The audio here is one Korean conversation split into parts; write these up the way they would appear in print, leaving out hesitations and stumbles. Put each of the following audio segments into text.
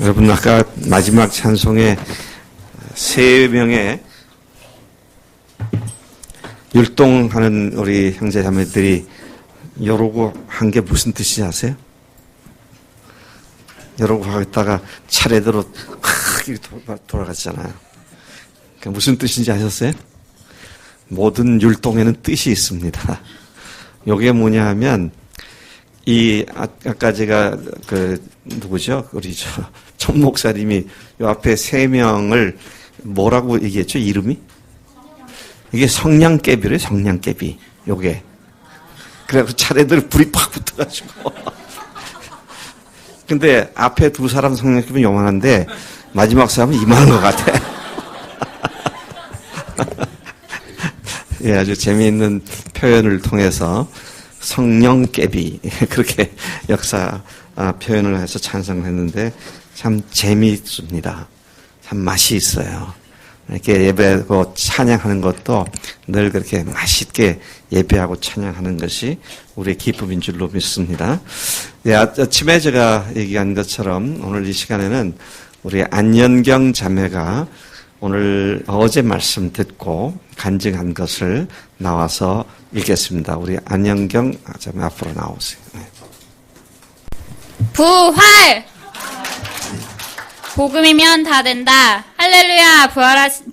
여러분, 아까 마지막 찬송에 3명의 율동하는 우리 형제 자매들이 요러고 한 게 무슨 뜻인지 아세요? 요러고 하다가 차례대로 돌아갔잖아요. 그러니까 무슨 뜻인지 아셨어요? 모든 율동에는 뜻이 있습니다. 요게 뭐냐 하면, 아까 제가, 누구죠? 우리 천 목사님이 요 앞에 3명을 뭐라고 얘기했죠? 이름이? 이게 성냥개비래요, 성냥개비. 요게. 그래갖고 차례대로 불이 팍 붙어가지고. 근데 앞에 2사람 성냥개비는 요만한데, 마지막 사람은 이만한 것 같아. 예, 아주 재미있는 표현을 통해서 성령깨비 그렇게 역사 표현을 해서 찬송을 했는데 참 재미있습니다. 참 맛이 있어요. 이렇게 예배하고 찬양하는 것도 늘 그렇게 맛있게 예배하고 찬양하는 것이 우리의 기쁨인 줄로 믿습니다. 예, 아침에 제가 얘기한 것처럼 오늘 이 시간에는 우리 안연경 자매가 오늘 어제 말씀 듣고 간증한 것을 나와서 읽겠습니다. 우리 안영경 자매 앞으로 나오세요. 네. 부활! 복음이면 다 된다. 할렐루야!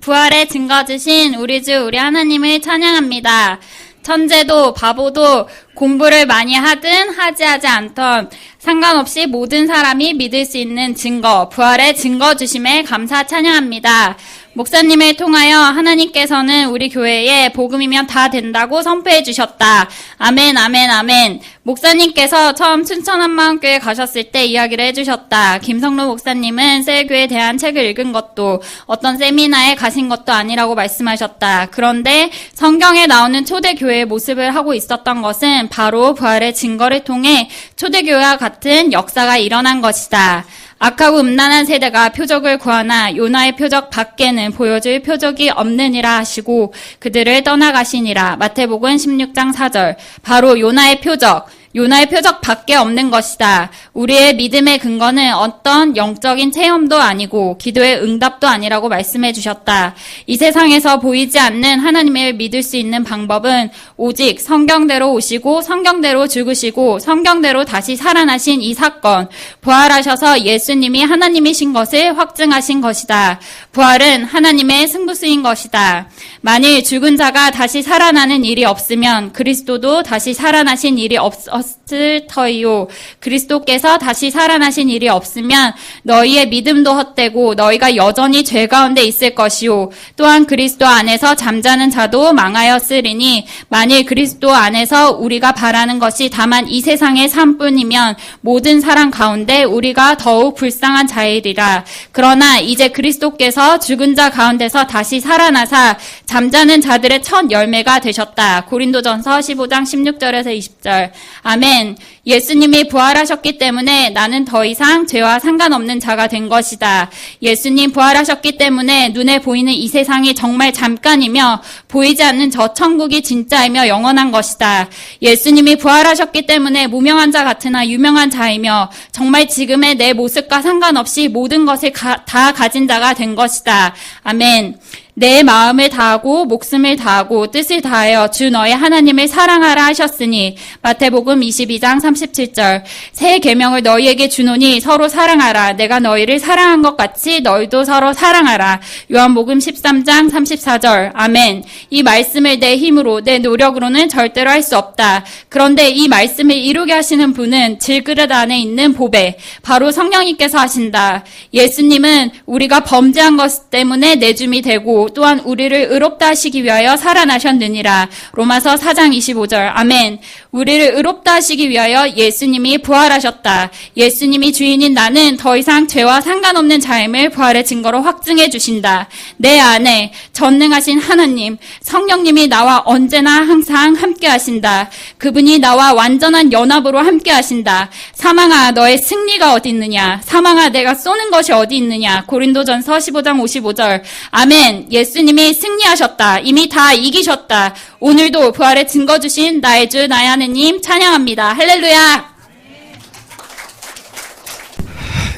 부활의 증거 주신 우리 주 우리 하나님을 찬양합니다. 천재도 바보도 공부를 많이 하든 하지 않던 상관없이 모든 사람이 믿을 수 있는 증거, 부활의 증거 주심에 감사 찬양합니다. 목사님을 통하여 하나님께서는 우리 교회에 복음이면 다 된다고 선포해 주셨다. 아멘, 아멘, 아멘. 목사님께서 처음 춘천한마음교회 가셨을 때 이야기를 해주셨다. 김성로 목사님은 셀교에 대한 책을 읽은 것도 어떤 세미나에 가신 것도 아니라고 말씀하셨다. 그런데 성경에 나오는 초대교회의 모습을 하고 있었던 것은 바로 부활의 증거를 통해 초대교회와 같은 역사가 일어난 것이다. 악하고 음란한 세대가 표적을 구하나 요나의 표적 밖에는 보여줄 표적이 없느니라 하시고 그들을 떠나가시니라. 마태복음 16장 4절. 바로 요나의 표적 밖에 없는 것이다. 우리의 믿음의 근거는 어떤 영적인 체험도 아니고 기도의 응답도 아니라고 말씀해 주셨다. 이 세상에서 보이지 않는 하나님을 믿을 수 있는 방법은 오직 성경대로 오시고 성경대로 죽으시고 성경대로 다시 살아나신 이 사건, 부활하셔서 예수님이 하나님이신 것을 확증하신 것이다. 부활은 하나님의 승부수인 것이다. 만일 죽은 자가 다시 살아나는 일이 없으면 그리스도도 다시 살아나신 일이 없었을 터이요. 그리스도께서 다시 살아나신 일이 없으면 너희의 믿음도 헛되고 너희가 여전히 죄 가운데 있을 것이요. 또한 그리스도 안에서 잠자는 자도 망하였으리니 만일 그리스도 안에서 우리가 바라는 것이 다만 이 세상의 삶뿐이면 모든 사람 가운데 우리가 더욱 불쌍한 자이리라. 그러나 이제 그리스도께서 죽은 자 가운데서 다시 살아나사 잠자는 자들의 첫 열매가 되셨다. 고린도전서 15장 16절에서 20절. 아멘. 예수님이 부활하셨기 때문에 나는 더 이상 죄와 상관없는 자가 된 것이다. 예수님 부활하셨기 때문에 눈에 보이는 이 세상이 정말 잠깐이며 보이지 않는 저 천국이 진짜이며 영원한 것이다. 예수님이 부활하셨기 때문에 무명한 자 같으나 유명한 자이며 정말 지금의 내 모습과 상관없이 모든 것을 다 가진 자가 된 것이다. 아멘. 내 마음을 다하고 목숨을 다하고 뜻을 다하여 주 너의 하나님을 사랑하라 하셨으니 마태복음 22장 37절. 새 계명을 너희에게 주노니 서로 사랑하라. 내가 너희를 사랑한 것 같이 너희도 서로 사랑하라. 요한복음 13장 34절. 아멘. 이 말씀을 내 힘으로 내 노력으로는 절대로 할 수 없다. 그런데 이 말씀을 이루게 하시는 분은 질그릇 안에 있는 보배, 바로 성령님께서 하신다. 예수님은 우리가 범죄한 것 때문에 내줌이 되고 또한 우리를 의롭다 하시기 위하여 살아나셨느니라. 로마서 4장 25절. 아멘. 우리를 의롭다 하시기 위하여 예수님이 부활하셨다. 예수님이 주인인 나는 더 이상 죄와 상관없는 자임을 부활의 증거로 확증해 주신다. 내 안에 전능하신 하나님, 성령님이 나와 언제나 항상 함께 하신다. 그분이 나와 완전한 연합으로 함께 하신다. 사망아, 너의 승리가 어디 있느냐? 사망아, 내가 쏘는 것이 어디 있느냐? 고린도전서 15장 55절. 아멘. 예수님이 승리하셨다. 이미 다 이기셨다. 오늘도 부활의 증거 주신 나의 주 나의 하느님 찬양합니다. 할렐루야.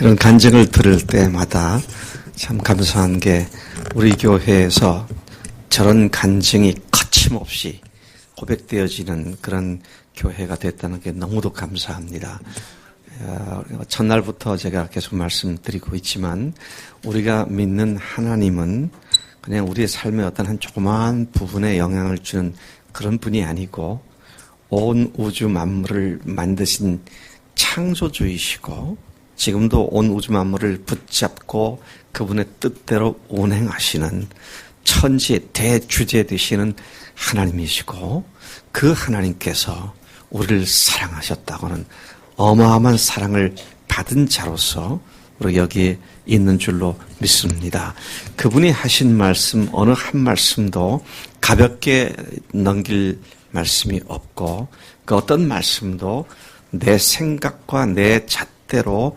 이런 간증을 들을 때마다 참 감사한 게 우리 교회에서 저런 간증이 거침없이 고백되어지는 그런 교회가 됐다는 게 너무도 감사합니다. 첫날부터 제가 계속 말씀드리고 있지만 우리가 믿는 하나님은 그냥 우리의 삶의 어떤 한 조그마한 부분에 영향을 주는 그런 분이 아니고 온 우주 만물을 만드신 창조주이시고 지금도 온 우주 만물을 붙잡고 그분의 뜻대로 운행하시는 천지의 대주제 되시는 하나님이시고 그 하나님께서 우리를 사랑하셨다고는 어마어마한 사랑을 받은 자로서 우리 여기에 있는 줄로 믿습니다. 그분이 하신 말씀 어느 한 말씀도 가볍게 넘길 말씀이 없고 그 어떤 말씀도 내 생각과 내 잣대로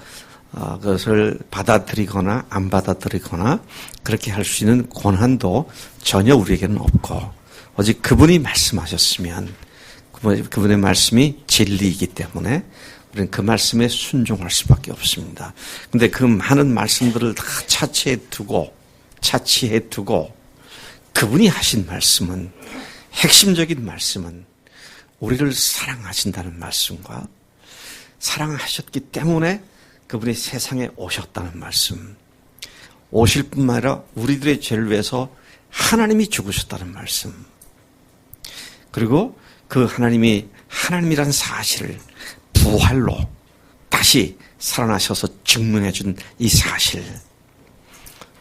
그것을 받아들이거나 안 받아들이거나 그렇게 할 수 있는 권한도 전혀 우리에게는 없고 오직 그분이 말씀하셨으면 그분의 말씀이 진리이기 때문에 우리는 그 말씀에 순종할 수밖에 없습니다. 근데 그 많은 말씀들을 다 차치해 두고 그분이 하신 말씀은 핵심적인 말씀은 우리를 사랑하신다는 말씀과 사랑하셨기 때문에 그분이 세상에 오셨다는 말씀, 오실 뿐만 아니라 우리들의 죄를 위해서 하나님이 죽으셨다는 말씀, 그리고 그 하나님이 하나님이라는 사실을 부활로 다시 살아나셔서 증명해 준 이 사실,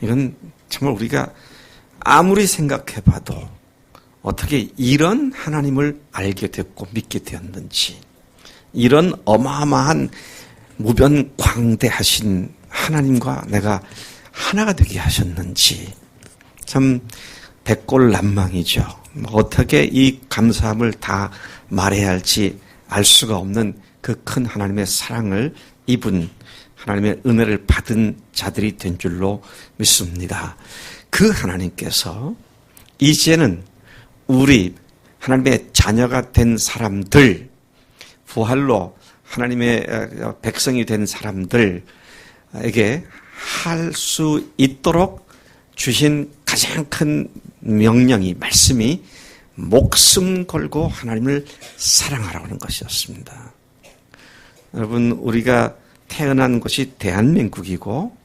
이건 정말 우리가 아무리 생각해 봐도 어떻게 이런 하나님을 알게 됐고 믿게 되었는지, 이런 어마어마한 무변광대하신 하나님과 내가 하나가 되게 하셨는지 참 백골난망이죠. 어떻게 이 감사함을 다 말해야 할지 알 수가 없는 그 큰 하나님의 사랑을 입은 하나님의 은혜를 받은 자들이 된 줄로 믿습니다. 그 하나님께서 이제는 우리 하나님의 자녀가 된 사람들, 부활로 하나님의 백성이 된 사람들에게 할 수 있도록 주신 가장 큰 명령이, 말씀이 목숨 걸고 하나님을 사랑하라고 하는 것이었습니다. 여러분, 우리가 태어난 곳이 대한민국이고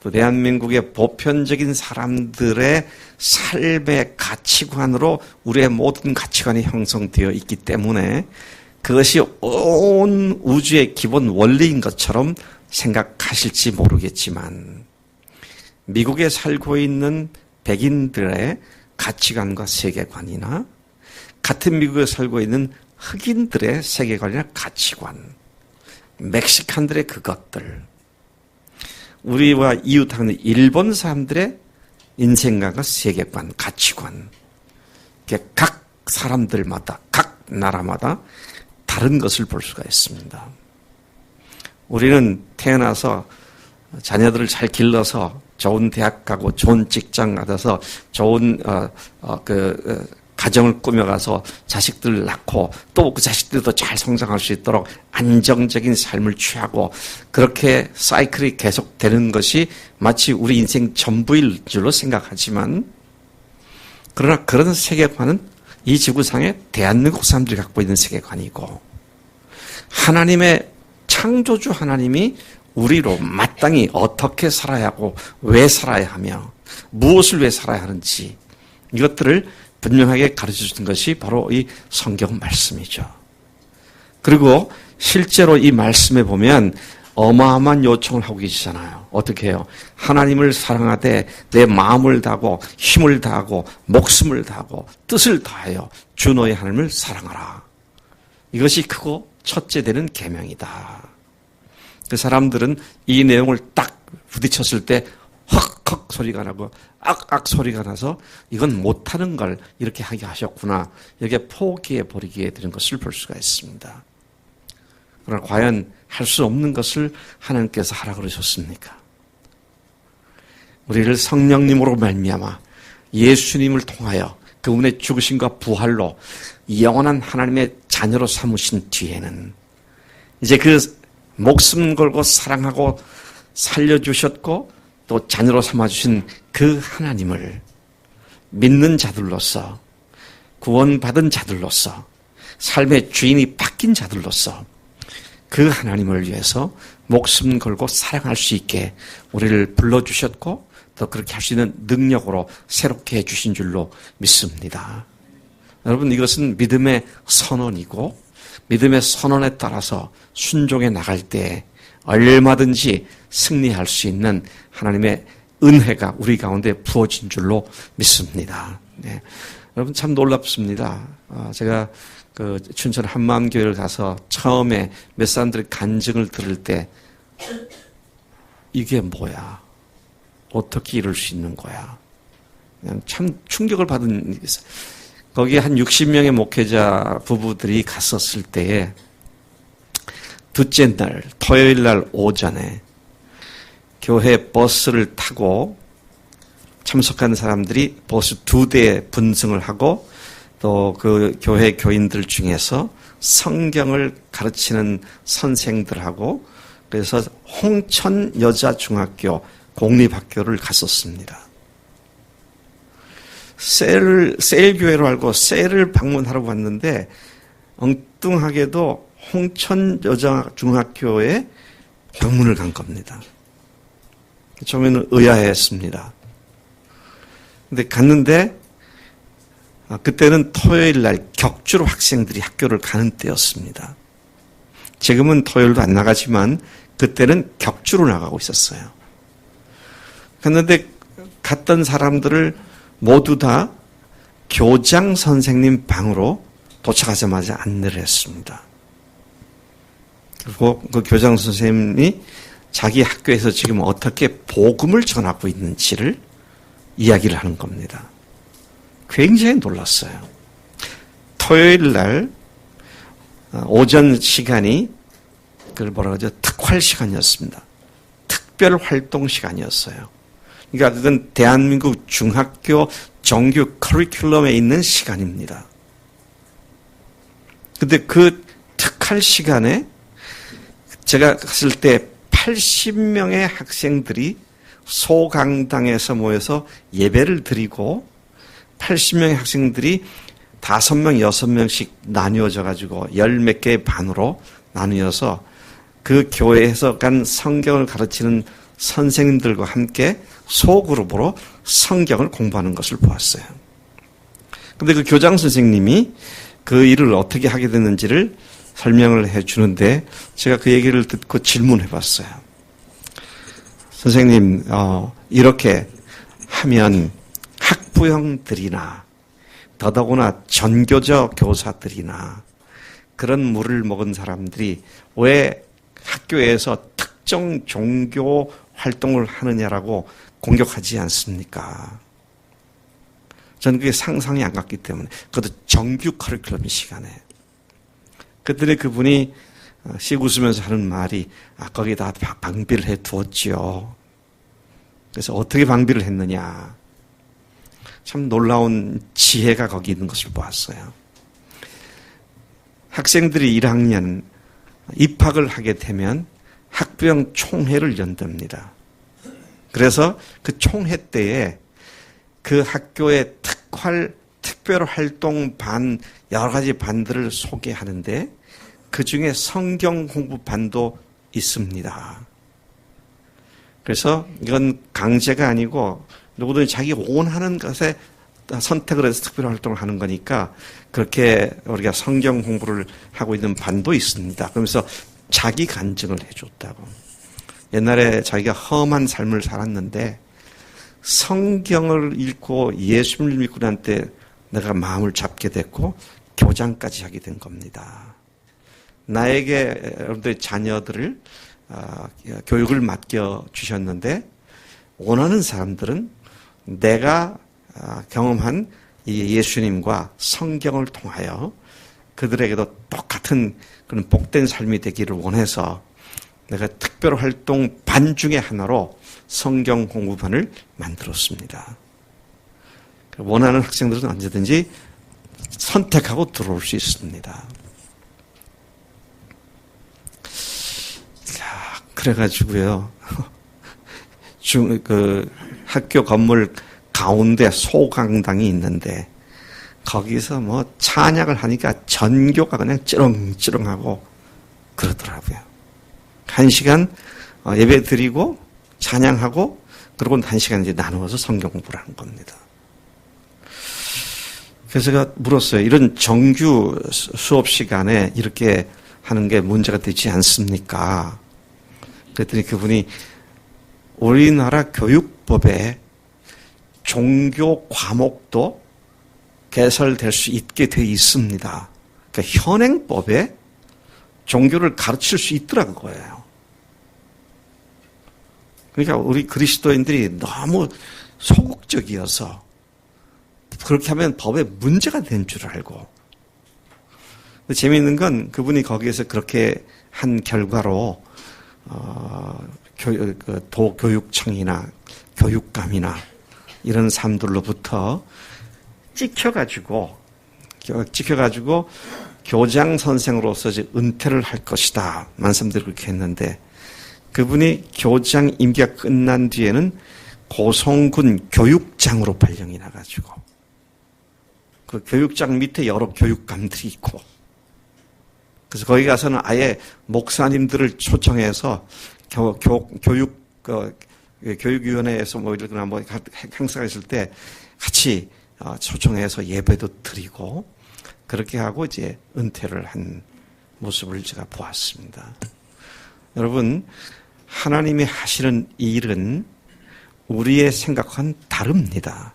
또 대한민국의 보편적인 사람들의 삶의 가치관으로 우리의 모든 가치관이 형성되어 있기 때문에 그것이 온 우주의 기본 원리인 것처럼 생각하실지 모르겠지만 미국에 살고 있는 백인들의 가치관과 세계관이나 같은 미국에 살고 있는 흑인들의 세계관이나 가치관, 멕시칸들의 그것들, 우리와 이웃하는 일본 사람들의 인생관과 세계관, 가치관, 각 사람들마다, 각 나라마다 다른 것을 볼 수가 있습니다. 우리는 태어나서 자녀들을 잘 길러서 좋은 대학 가고 좋은 직장 가서 좋은 가정을 꾸며가서 자식들을 낳고 또 그 자식들도 잘 성장할 수 있도록 안정적인 삶을 취하고 그렇게 사이클이 계속되는 것이 마치 우리 인생 전부일 줄로 생각하지만, 그러나 그런 세계관은 이 지구상에 대한민국 사람들이 갖고 있는 세계관이고 하나님의 창조주 하나님이 우리로 마땅히 어떻게 살아야 하고 왜 살아야 하며 무엇을 왜 살아야 하는지 이것들을 분명하게 가르쳐 주는 것이 바로 이 성경 말씀이죠. 그리고 실제로 이 말씀에 보면 어마어마한 요청을 하고 계시잖아요. 어떻게 해요? 하나님을 사랑하되 내 마음을 다하고 힘을 다하고 목숨을 다하고 뜻을 다하여 주 너의 하나님을 사랑하라. 이것이 크고 첫째 되는 계명이다. 그 사람들은 이 내용을 딱 부딪혔을 때 헉헉 소리가 나고 악악 소리가 나서 이건 못하는 걸 이렇게 하게 하셨구나, 이렇게 포기해버리게 되는 것을 볼 수가 있습니다. 그러나 과연 할 수 없는 것을 하나님께서 하라 그러셨습니까? 우리를 성령님으로 말미암아 예수님을 통하여 그분의 죽으심과 부활로 영원한 하나님의 자녀로 삼으신 뒤에는 이제 그 목숨 걸고 사랑하고 살려주셨고 또 자녀로 삼아주신 그 하나님을 믿는 자들로서, 구원받은 자들로서, 삶의 주인이 바뀐 자들로서 그 하나님을 위해서 목숨 걸고 사랑할 수 있게 우리를 불러주셨고 또 그렇게 할 수 있는 능력으로 새롭게 해주신 줄로 믿습니다. 여러분, 이것은 믿음의 선언이고 믿음의 선언에 따라서 순종해 나갈 때 얼마든지 승리할 수 있는 하나님의 은혜가 우리 가운데 부어진 줄로 믿습니다. 네. 여러분, 참 놀랍습니다. 제가 그 춘천 한마음교회를 가서 처음에 몇 사람들의 간증을 들을 때 이게 뭐야? 어떻게 이럴 수 있는 거야? 그냥 참 충격을 받은 일이 있어요. 거기에 한 60명의 목회자 부부들이 갔었을 때에 둘째 날, 토요일 날 오전에 교회 버스를 타고 참석한 사람들이 버스 2대에 분승을 하고 또 그 교회 교인들 중에서 성경을 가르치는 선생들하고 그래서 홍천 여자중학교 공립학교를 갔었습니다. 세일교회로 알고 세일을 방문하러 왔는데 엉뚱하게도 홍천 여자중학교에 방문을 간 겁니다. 처음에는 의아했습니다. 근데 갔는데 그때는 토요일 날 격주로 학생들이 학교를 가는 때였습니다. 지금은 토요일도 안 나가지만 그때는 격주로 나가고 있었어요. 갔는데 갔던 사람들을 모두 다 교장 선생님 방으로 도착하자마자 안내를 했습니다. 그리고 그 교장 선생님이 자기 학교에서 지금 어떻게 복음을 전하고 있는지를 이야기를 하는 겁니다. 굉장히 놀랐어요. 토요일 날 오전 시간이 그걸 뭐라고 하죠? 특활 시간이었습니다. 특별 활동 시간이었어요. 그러니까 그건 대한민국 중학교 정규 커리큘럼에 있는 시간입니다. 근데 그 특활 시간에 제가 갔을 때 80명의 학생들이 소강당에서 모여서 예배를 드리고 80명의 학생들이 5명, 6명씩 나뉘어져 가지고 10몇 개의 반으로 나뉘어서 그 교회에서 간 성경을 가르치는 선생님들과 함께 소그룹으로 성경을 공부하는 것을 보았어요. 근데 그 교장 선생님이 그 일을 어떻게 하게 됐는지를 설명을 해 주는데 제가 그 얘기를 듣고 질문해 봤어요. 선생님, 이렇게 하면 학부형들이나 더더구나 전교조 교사들이나 그런 물을 먹은 사람들이 왜 학교에서 특정 종교 활동을 하느냐라고 공격하지 않습니까? 저는 그게 상상이 안 갔기 때문에 그것도 정규 커리큘럼 시간에 그들의 그분이 씩 웃으면서 하는 말이 거기다 방비를 해 두었지요. 그래서 어떻게 방비를 했느냐. 참 놀라운 지혜가 거기 있는 것을 보았어요. 학생들이 1학년 입학을 하게 되면 학부형 총회를 연답니다. 그래서 그 총회 때에 그 학교의 특별활동 반, 여러 가지 반들을 소개하는데 그 중에 성경 공부반도 있습니다. 그래서 이건 강제가 아니고 누구든 자기 원하는 것에 선택을 해서 특별활동을 하는 거니까 그렇게 우리가 성경 공부를 하고 있는 반도 있습니다. 그러면서 자기 간증을 해줬다고. 옛날에 자기가 험한 삶을 살았는데 성경을 읽고 예수님을 믿고 난 때 내가 마음을 잡게 됐고 교장까지 하게 된 겁니다. 나에게 여러분들의 자녀들을 교육을 맡겨주셨는데 원하는 사람들은 내가 경험한 이 예수님과 성경을 통하여 그들에게도 똑같은 그런 복된 삶이 되기를 원해서 내가 특별활동 반 중에 하나로 성경 공부반을 만들었습니다. 원하는 학생들은 언제든지 선택하고 들어올 수 있습니다. 자, 그래가지고요. 학교 건물 가운데 소강당이 있는데 거기서 뭐 찬양을 하니까 전교가 그냥 찌렁찌렁하고 그러더라고요. 1시간 예배 드리고 찬양하고 그러고 1시간 이제 나누어서 성경 공부를 하는 겁니다. 그래서 제가 물었어요. 이런 정규 수업 시간에 이렇게 하는 게 문제가 되지 않습니까? 그랬더니 그분이 우리나라 교육법에 종교 과목도 개설될 수 있게 되어 있습니다. 그러니까 현행법에 종교를 가르칠 수 있더라는 거예요. 그러니까 우리 그리스도인들이 너무 소극적이어서 그렇게 하면 법에 문제가 된 줄 알고. 근데 재미있는 건 그분이 거기에서 그렇게 한 결과로 도교육청이나 교육감이나 이런 사람들로부터 찍혀가지고 교장 선생으로서 이제 은퇴를 할 것이다. 만삼들이 그렇게 했는데 그분이 교장 임기가 끝난 뒤에는 고성군 교육장으로 발령이 나가지고 그 교육장 밑에 여러 교육감들이 있고 그래서 거기 가서는 아예 목사님들을 초청해서 교육위원회에서 뭐 이러거나 뭐 행사가 있을 때 같이 초청해서 예배도 드리고 그렇게 하고 이제 은퇴를 한 모습을 제가 보았습니다. 여러분, 하나님이 하시는 일은 우리의 생각과는 다릅니다.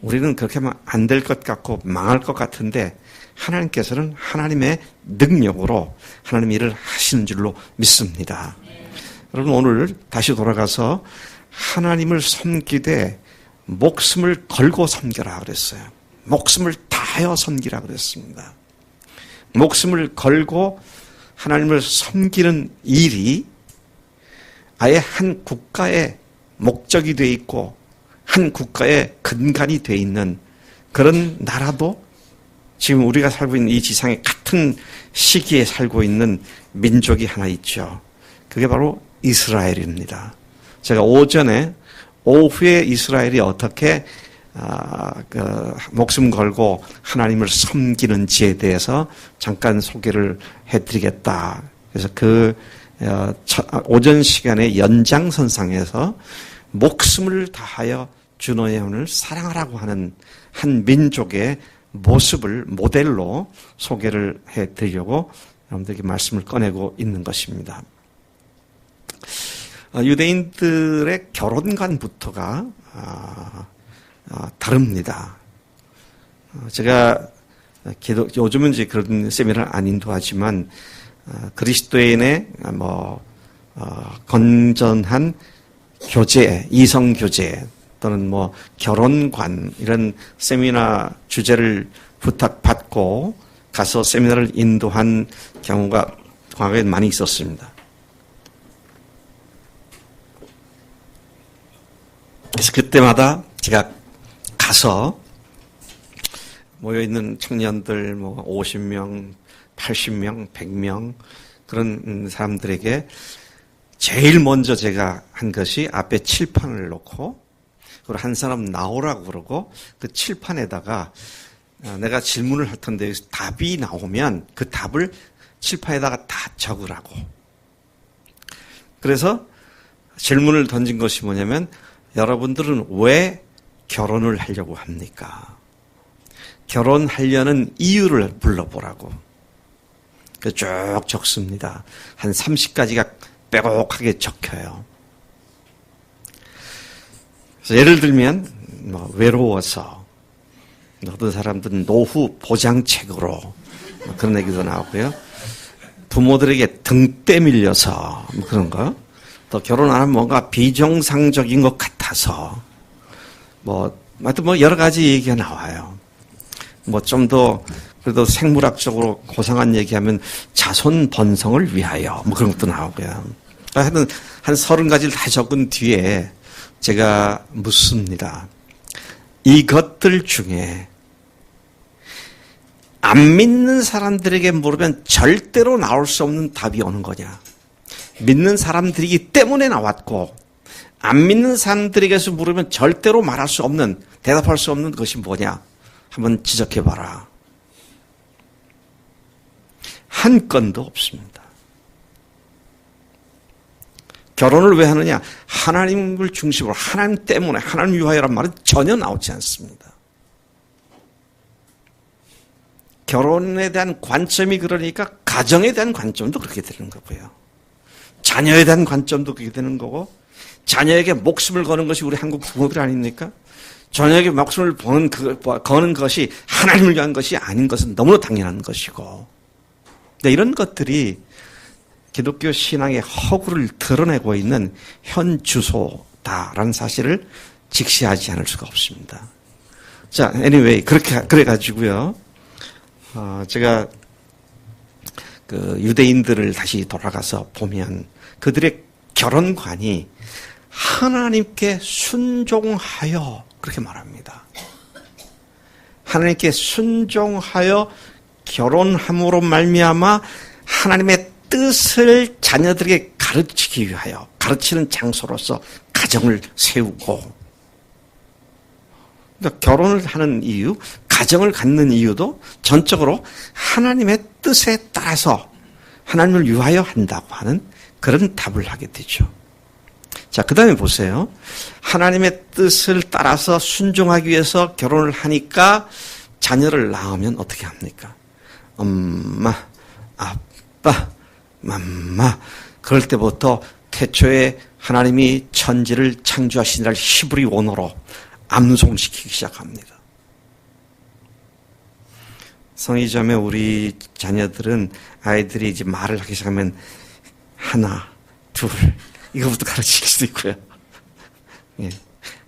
우리는 그렇게 하면 안 될 것 같고 망할 것 같은데 하나님께서는 하나님의 능력으로 하나님 일을 하시는 줄로 믿습니다. 여러분 오늘 다시 돌아가서 하나님을 섬기되 목숨을 걸고 섬겨라 그랬어요. 목숨을 다하여 섬기라 그랬습니다. 목숨을 걸고 하나님을 섬기는 일이 아예 한 국가의 목적이 돼 있고 한 국가의 근간이 돼 있는 그런 나라도 지금 우리가 살고 있는 이 지상에 같은 시기에 살고 있는 민족이 하나 있죠. 그게 바로 이스라엘입니다. 제가 오후에 이스라엘이 어떻게 목숨 걸고 하나님을 섬기는지에 대해서 잠깐 소개를 해드리겠다. 그래서 오전 시간의 연장선상에서 목숨을 다하여 주너의 혼을 사랑하라고 하는 한 민족의 모습을 모델로 소개를 해드리려고 여러분들에게 말씀을 꺼내고 있는 것입니다. 유대인들의 결혼관부터가 다릅니다. 제가 요즘은 이제 그런 세미나를 안 인도하지만 그리스도인의 건전한 교제, 이성 교제 또는 결혼관 이런 세미나 주제를 부탁받고 가서 세미나를 인도한 경우가 과거에 많이 있었습니다. 그래서 그때마다 제가 가서 모여있는 청년들 50명, 80명, 100명 그런 사람들에게 제일 먼저 제가 한 것이 앞에 칠판을 놓고 그리고 한 사람 나오라고 그러고 그 칠판에다가 내가 질문을 할 텐데 답이 나오면 그 답을 칠판에다가 다 적으라고. 그래서 질문을 던진 것이 뭐냐면 여러분들은 왜 결혼을 하려고 합니까? 결혼하려는 이유를 불러보라고. 쭉 적습니다. 한 30가지가 빼곡하게 적혀요. 그래서 예를 들면 외로워서, 어떤 사람들은 노후 보장책으로 그런 얘기도 나오고요. 부모들에게 등 때밀려서 그런 거. 또 결혼 안 하면 뭔가 비정상적인 것 같아서 하여튼 여러 가지 얘기가 나와요. 좀 더 그래도 생물학적으로 고상한 얘기하면 자손 번성을 위하여 그런 것도 나오고요. 하여튼 한 30가지를 다 적은 뒤에 제가 묻습니다. 이것들 중에 안 믿는 사람들에게 물으면 절대로 나올 수 없는 답이 오는 거냐? 믿는 사람들이기 때문에 나왔고 안 믿는 사람들에게서 물으면 절대로 말할 수 없는, 대답할 수 없는 것이 뭐냐? 한번 지적해봐라. 한 건도 없습니다. 결혼을 왜 하느냐? 하나님을 중심으로, 하나님 때문에, 하나님 위하여란 말은 전혀 나오지 않습니다. 결혼에 대한 관점이 그러니까 가정에 대한 관점도 그렇게 되는 거고요. 자녀에 대한 관점도 그렇게 되는 거고, 자녀에게 목숨을 거는 것이 우리 한국 부모들 아닙니까? 자녀에게 목숨을 거는 것이 하나님을 위한 것이 아닌 것은 너무나 당연한 것이고, 이런 것들이 기독교 신앙의 허구를 드러내고 있는 현 주소다라는 사실을 직시하지 않을 수가 없습니다. 자, anyway, 그래가지고요. 제가 유대인들을 다시 돌아가서 보면 그들의 결혼관이 하나님께 순종하여 그렇게 말합니다. 하나님께 순종하여 결혼함으로 말미암아 하나님의 뜻을 자녀들에게 가르치기 위하여 가르치는 장소로서 가정을 세우고, 그러니까 결혼을 하는 이유, 가정을 갖는 이유도 전적으로 하나님의 뜻에 따라서 하나님을 위하여 한다고 하는 그런 답을 하게 되죠. 자, 그 다음에 보세요. 하나님의 뜻을 따라서 순종하기 위해서 결혼을 하니까 자녀를 낳으면 어떻게 합니까? 엄마, 아빠, 맘마. 그럴 때부터 태초에 하나님이 천지를 창조하시니라 히브리 원어로 암송시키기 시작합니다. 성의자매 우리 자녀들은 아이들이 이제 말을 하기 시작하면 하나, 둘, 이거부터 가르칠 수도 있고요. 예.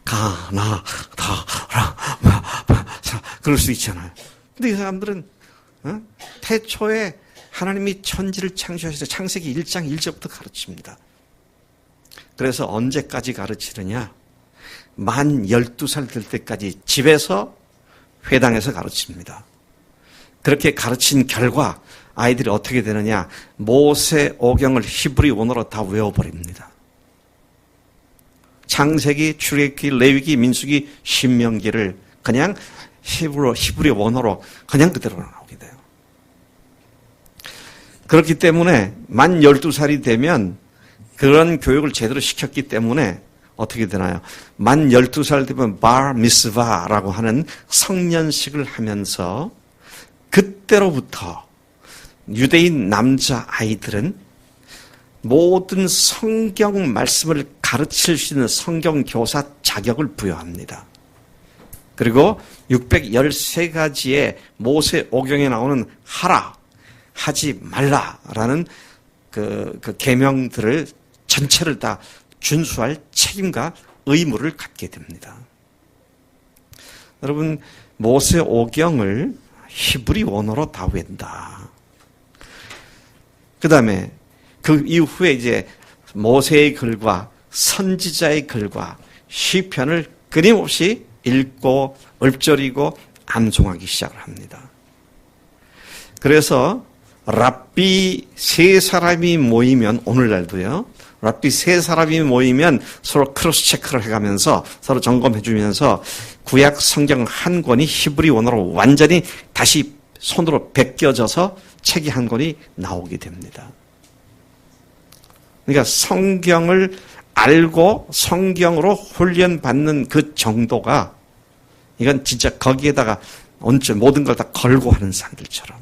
가나, 다라, 마, 사, 그럴 수 있잖아요. 근데 이 사람들은, 태초에 하나님이 천지를 창조하셔서 창세기 1장 1절부터 가르칩니다. 그래서 언제까지 가르치느냐? 만 12살 될 때까지 집에서 회당에서 가르칩니다. 그렇게 가르친 결과 아이들이 어떻게 되느냐? 모세 오경을 히브리 원어로 다 외워버립니다. 창세기, 출애굽기, 레위기, 민수기, 신명기를 그냥 히브리 원어로 그냥 그대로 나오게 돼요. 그렇기 때문에 만 12살이 되면 그런 교육을 제대로 시켰기 때문에 어떻게 되나요? 만 12살 되면 bar 미스바라고 하는 성년식을 하면서 그때로부터 유대인 남자 아이들은 모든 성경 말씀을 가르칠 수 있는 성경 교사 자격을 부여합니다. 그리고 613가지의 모세 오경에 나오는 하라, 하지 말라라는 그 계명들을 전체를 다 준수할 책임과 의무를 갖게 됩니다. 여러분, 모세 오경을 히브리 원어로 다 외운다. 그 다음에 그 이후에 이제 모세의 글과 선지자의 글과 시편을 끊임없이 읽고 읊조리고 암송하기 시작을 합니다. 그래서 랍비 세 사람이 모이면, 오늘날도요, 랍비 세 사람이 모이면 서로 크로스 체크를 해가면서 서로 점검해주면서 구약 성경 한 권이 히브리 원어로 완전히 다시 손으로 베껴져서 책이 한 권이 나오게 됩니다. 그러니까 성경을 알고 성경으로 훈련받는 그 정도가, 이건 진짜 거기에다가 모든 걸 다 걸고 하는 사람들처럼.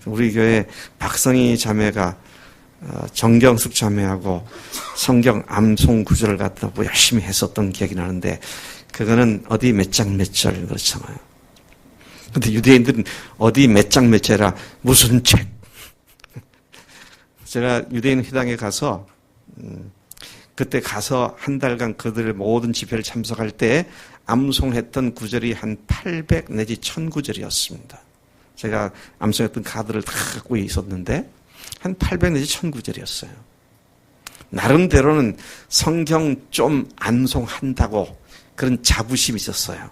우리 교회 박성희 자매가 정경숙 자매하고 성경 암송 구절을 갖다 뭐 열심히 했었던 기억이 나는데, 그거는 어디 몇 장 몇 절 그렇잖아요. 근데 유대인들은 어디 몇 장 몇 절이라 무슨 책. 제가 유대인 회당에 가서 그때 가서 한 달간 그들의 모든 집회를 참석할 때 암송했던 구절이 한 800 내지 1000구절이었습니다. 제가 암송했던 카드를 다 갖고 있었는데 한 800 내지 1000구절이었어요. 나름대로는 성경 좀 암송한다고 그런 자부심이 있었어요.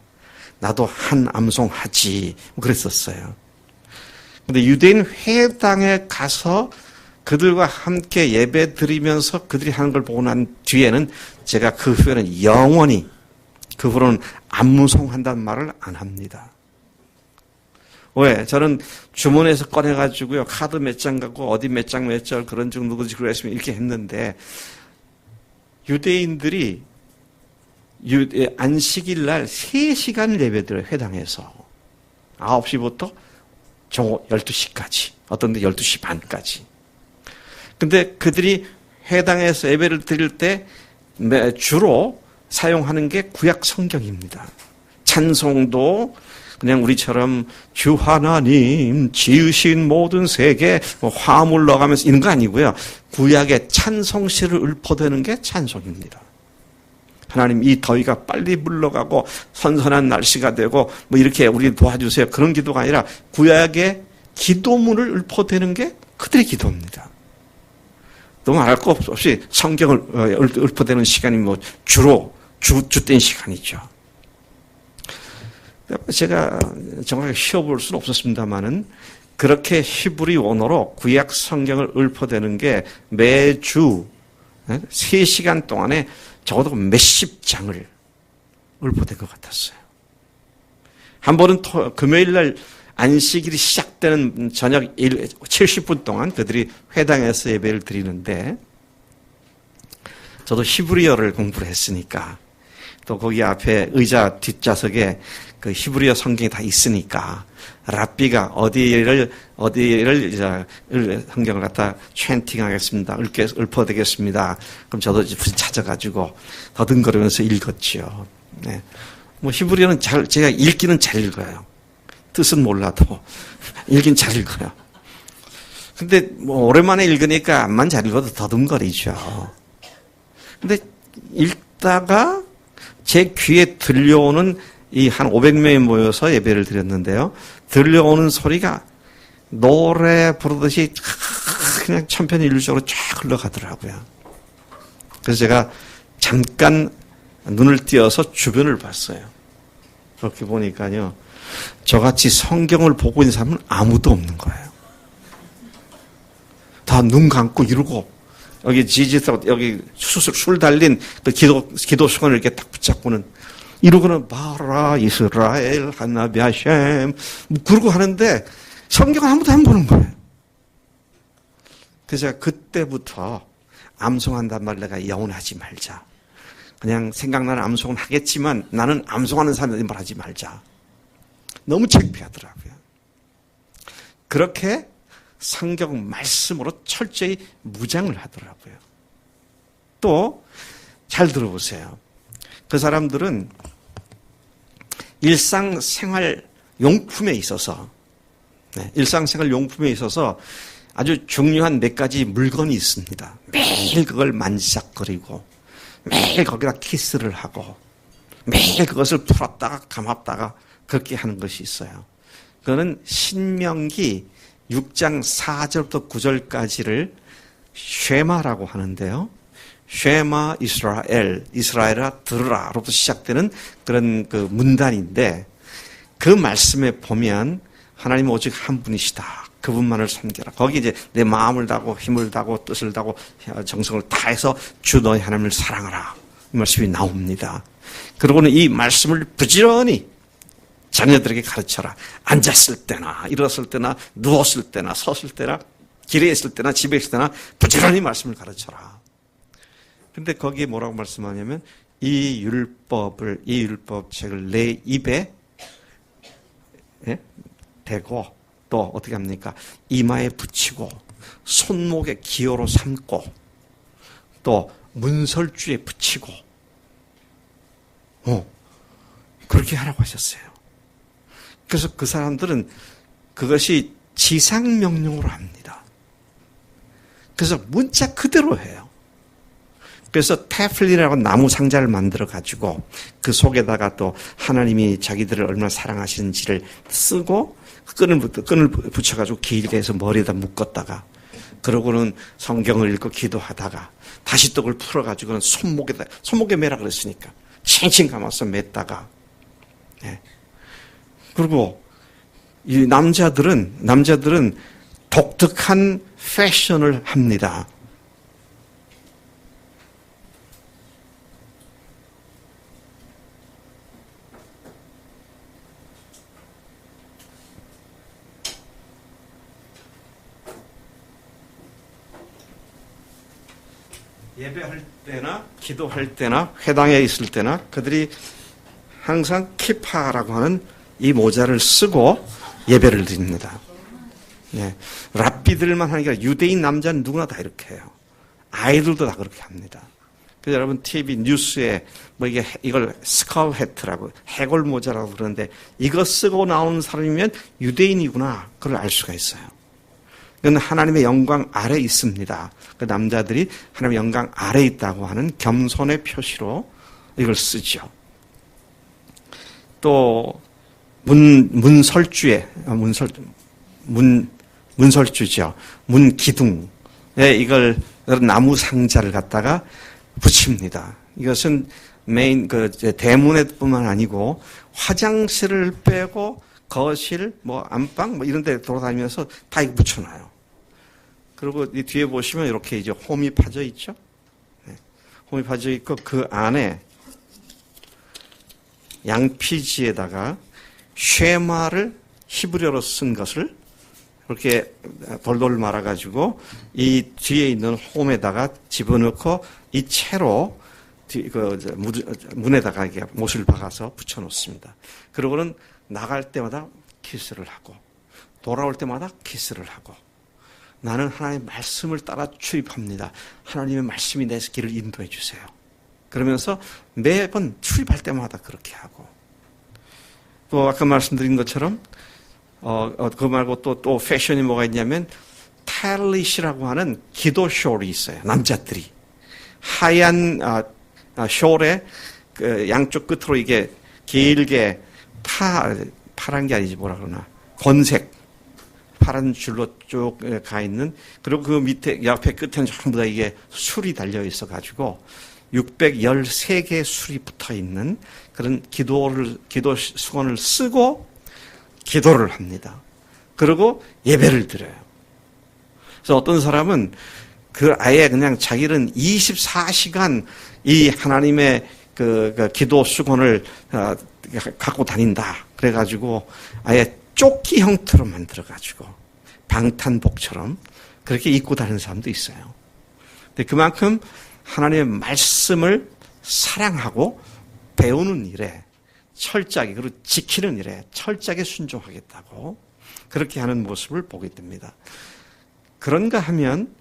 나도 한 암송하지 그랬었어요. 근데 유대인 회당에 가서 그들과 함께 예배 드리면서 그들이 하는 걸 보고 난 뒤에는 제가 그 후에는 영원히 그 후로는 안무송한다는 말을 안 합니다. 왜? 저는 주문해서 꺼내가지고요, 카드 몇 장 갖고 어디 몇 장 몇 절 그런 중 누구지 그랬으면 이렇게 했는데, 유대인들이 안식일 날 3시간을 예배드려요, 회당에서. 9시부터 정오 12시까지. 어떤 데 12시 반까지. 근데 그들이 회당에서 예배를 드릴 때 주로 사용하는 게 구약 성경입니다. 찬송도 그냥 우리처럼 주 하나님 지으신 모든 세계 화음을 넣어가면서 이런 거 아니고요. 구약의 찬송시를 읊어대는 게 찬송입니다. 하나님 이 더위가 빨리 물러가고 선선한 날씨가 되고 뭐 이렇게 우리 도와주세요. 그런 기도가 아니라 구약의 기도문을 읊어대는 게 그들의 기도입니다. 너무 말할 거 없이 성경을 읊어대는 시간이 뭐 주로 주된 시간이죠. 제가 정확하게 쉬어볼 수는 없었습니다만은 그렇게 히브리 원어로 구약 성경을 읊어대는 게 매주 3시간 동안에 적어도 몇십 장을 읊어댄 것 같았어요. 한 번은 금요일 날 안식일이 시작되는 저녁 70분 동안 그들이 회당에서 예배를 드리는데, 저도 히브리어를 공부를 했으니까 또 거기 앞에 의자 뒷좌석에 그 히브리어 성경이 다 있으니까 랍비가 어디를 성경을 갖다 챈팅하겠습니다. 읊어대겠습니다. 그럼 저도 찾아가지고 더듬거리면서 읽었죠. 네. 뭐 히브리어는 제가 읽기는 잘 읽어요. 뜻은 몰라도 읽긴 잘 읽어요. 근데 뭐 오랜만에 읽으니까 암만 잘 읽어도 더듬거리죠. 근데 읽다가 제 귀에 들려오는 이 한 500명이 모여서 예배를 드렸는데요. 들려오는 소리가 노래 부르듯이 그냥 천편일률적으로 쫙 흘러가더라고요. 그래서 제가 잠깐 눈을 띄어서 주변을 봤어요. 그렇게 보니까요, 저같이 성경을 보고 있는 사람은 아무도 없는 거예요. 다 눈 감고 이러고, 여기 여기 술 달린 그 기도 수건을 이렇게 딱 붙잡고는 이러고는 바라 이스라엘 하나비 하셈 그러고 하는데 성경을 아무도 안 보는 거예요. 그래서 제가 그때부터 암송한단 말 내가 영원하지 말자. 그냥 생각나는 암송은 하겠지만 나는 암송하는 사람들이 말하지 말자. 너무 창피하더라고요. 그렇게 성경 말씀으로 철저히 무장을 하더라고요. 또 잘 들어보세요. 그 사람들은 일상생활 용품에 있어서 아주 중요한 몇 가지 물건이 있습니다. 매일 그걸 만지작거리고 매일 거기다 키스를 하고 매일 그것을 풀었다가 감았다가 그렇게 하는 것이 있어요. 그거는 신명기 6장 4절부터 9절까지를 쉐마라고 하는데요. 쉐마 이스라엘아 들으라로부터 시작되는 그런 그 문단인데, 그 말씀에 보면 하나님은 오직 한 분이시다. 그분만을 섬겨라. 거기 이제 내 마음을 다하고 힘을 다하고 뜻을 다하고 정성을 다해서 주 너희 하나님을 사랑하라. 이 말씀이 나옵니다. 그리고는 이 말씀을 부지런히 자녀들에게 가르쳐라. 앉았을 때나 일어섰을 때나 누웠을 때나 섰을 때나 길에 있을 때나 집에 있을 때나 부지런히 말씀을 가르쳐라. 근데 거기에 뭐라고 말씀하냐면 이 율법책을 내 입에 대고 또 어떻게 합니까? 이마에 붙이고 손목에 기호로 삼고 또 문설주에 붙이고 그렇게 하라고 하셨어요. 그래서 그 사람들은 그것이 지상명령으로 합니다. 그래서 문자 그대로 해요. 그래서 테플린이라고 나무 상자를 만들어 가지고 그 속에다가 또 하나님이 자기들을 얼마나 사랑하시는지를 쓰고 끈을 붙여가지고 길게 해서 머리에다 묶었다가, 그러고는 성경을 읽고 기도하다가 다시 또 그걸 풀어가지고는 손목에 매라 그랬으니까 칭칭 감아서 맸다가, 그리고 이 남자들은 독특한 패션을 합니다. 예배할 때나 기도할 때나 회당에 있을 때나 그들이 항상 키파라고 하는 이 모자를 쓰고 예배를 드립니다. 네. 랍비들만 하는 게 아니라 유대인 남자는 누구나 다 이렇게 해요. 아이들도 다 그렇게 합니다. 그래서 여러분 TV 뉴스에 뭐 이걸 스컬 해트라고 해골 모자라고 그러는데 이거 쓰고 나오는 사람이면 유대인이구나 그걸 알 수가 있어요. 이건 하나님의 영광 아래 있습니다. 그 남자들이 하나님의 영광 아래 있다고 하는 겸손의 표시로 이걸 쓰죠. 또 문설주에 문설주죠. 문기둥에 이걸 나무 상자를 갖다가 붙입니다. 이것은 메인 대문에뿐만 아니고 화장실을 빼고 거실, 안방 이런 데 돌아다니면서 다 이거 붙여놔요. 그리고 이 뒤에 보시면 이렇게 이제 홈이 파져 있죠. 네. 홈이 파져 있고 그 안에 양피지에다가 쉐마를 히브리어로 쓴 것을 이렇게 돌돌 말아가지고 이 뒤에 있는 홈에다가 집어넣고 이 채로 문에다가 이게 못을 박아서 붙여놓습니다. 그러고는 나갈 때마다 키스를 하고 돌아올 때마다 키스를 하고 나는 하나님의 말씀을 따라 출입합니다. 하나님의 말씀이 내 길을 인도해 주세요. 그러면서 매번 출입할 때마다 그렇게 하고 또 아까 말씀드린 것처럼 그거 말고 또 패션이 뭐가 있냐면 탈릿이라고 하는 기도 숄이 있어요. 남자들이 하얀 숄에 그 양쪽 끝으로 이게 길게 파란 게 아니지 뭐라 그러나 권색 파란 줄로 쭉 가 있는 그리고 그 밑에 옆에 끝에는 전부 다 이게 술이 달려 있어 가지고 613개의 술이 붙어 있는 그런 기도 수건을 쓰고 기도를 합니다. 그리고 예배를 드려요. 그래서 어떤 사람은 아예 그냥 자기는 24시간 이 하나님의 그 기도 수건을 갖고 다닌다. 그래가지고 아예 조끼 형태로 만들어가지고 방탄복처럼 그렇게 입고 다니는 사람도 있어요. 근데 그만큼 하나님의 말씀을 사랑하고 배우는 일에 철저하게 그리고 지키는 일에 철저하게 순종하겠다고 그렇게 하는 모습을 보게 됩니다. 그런가 하면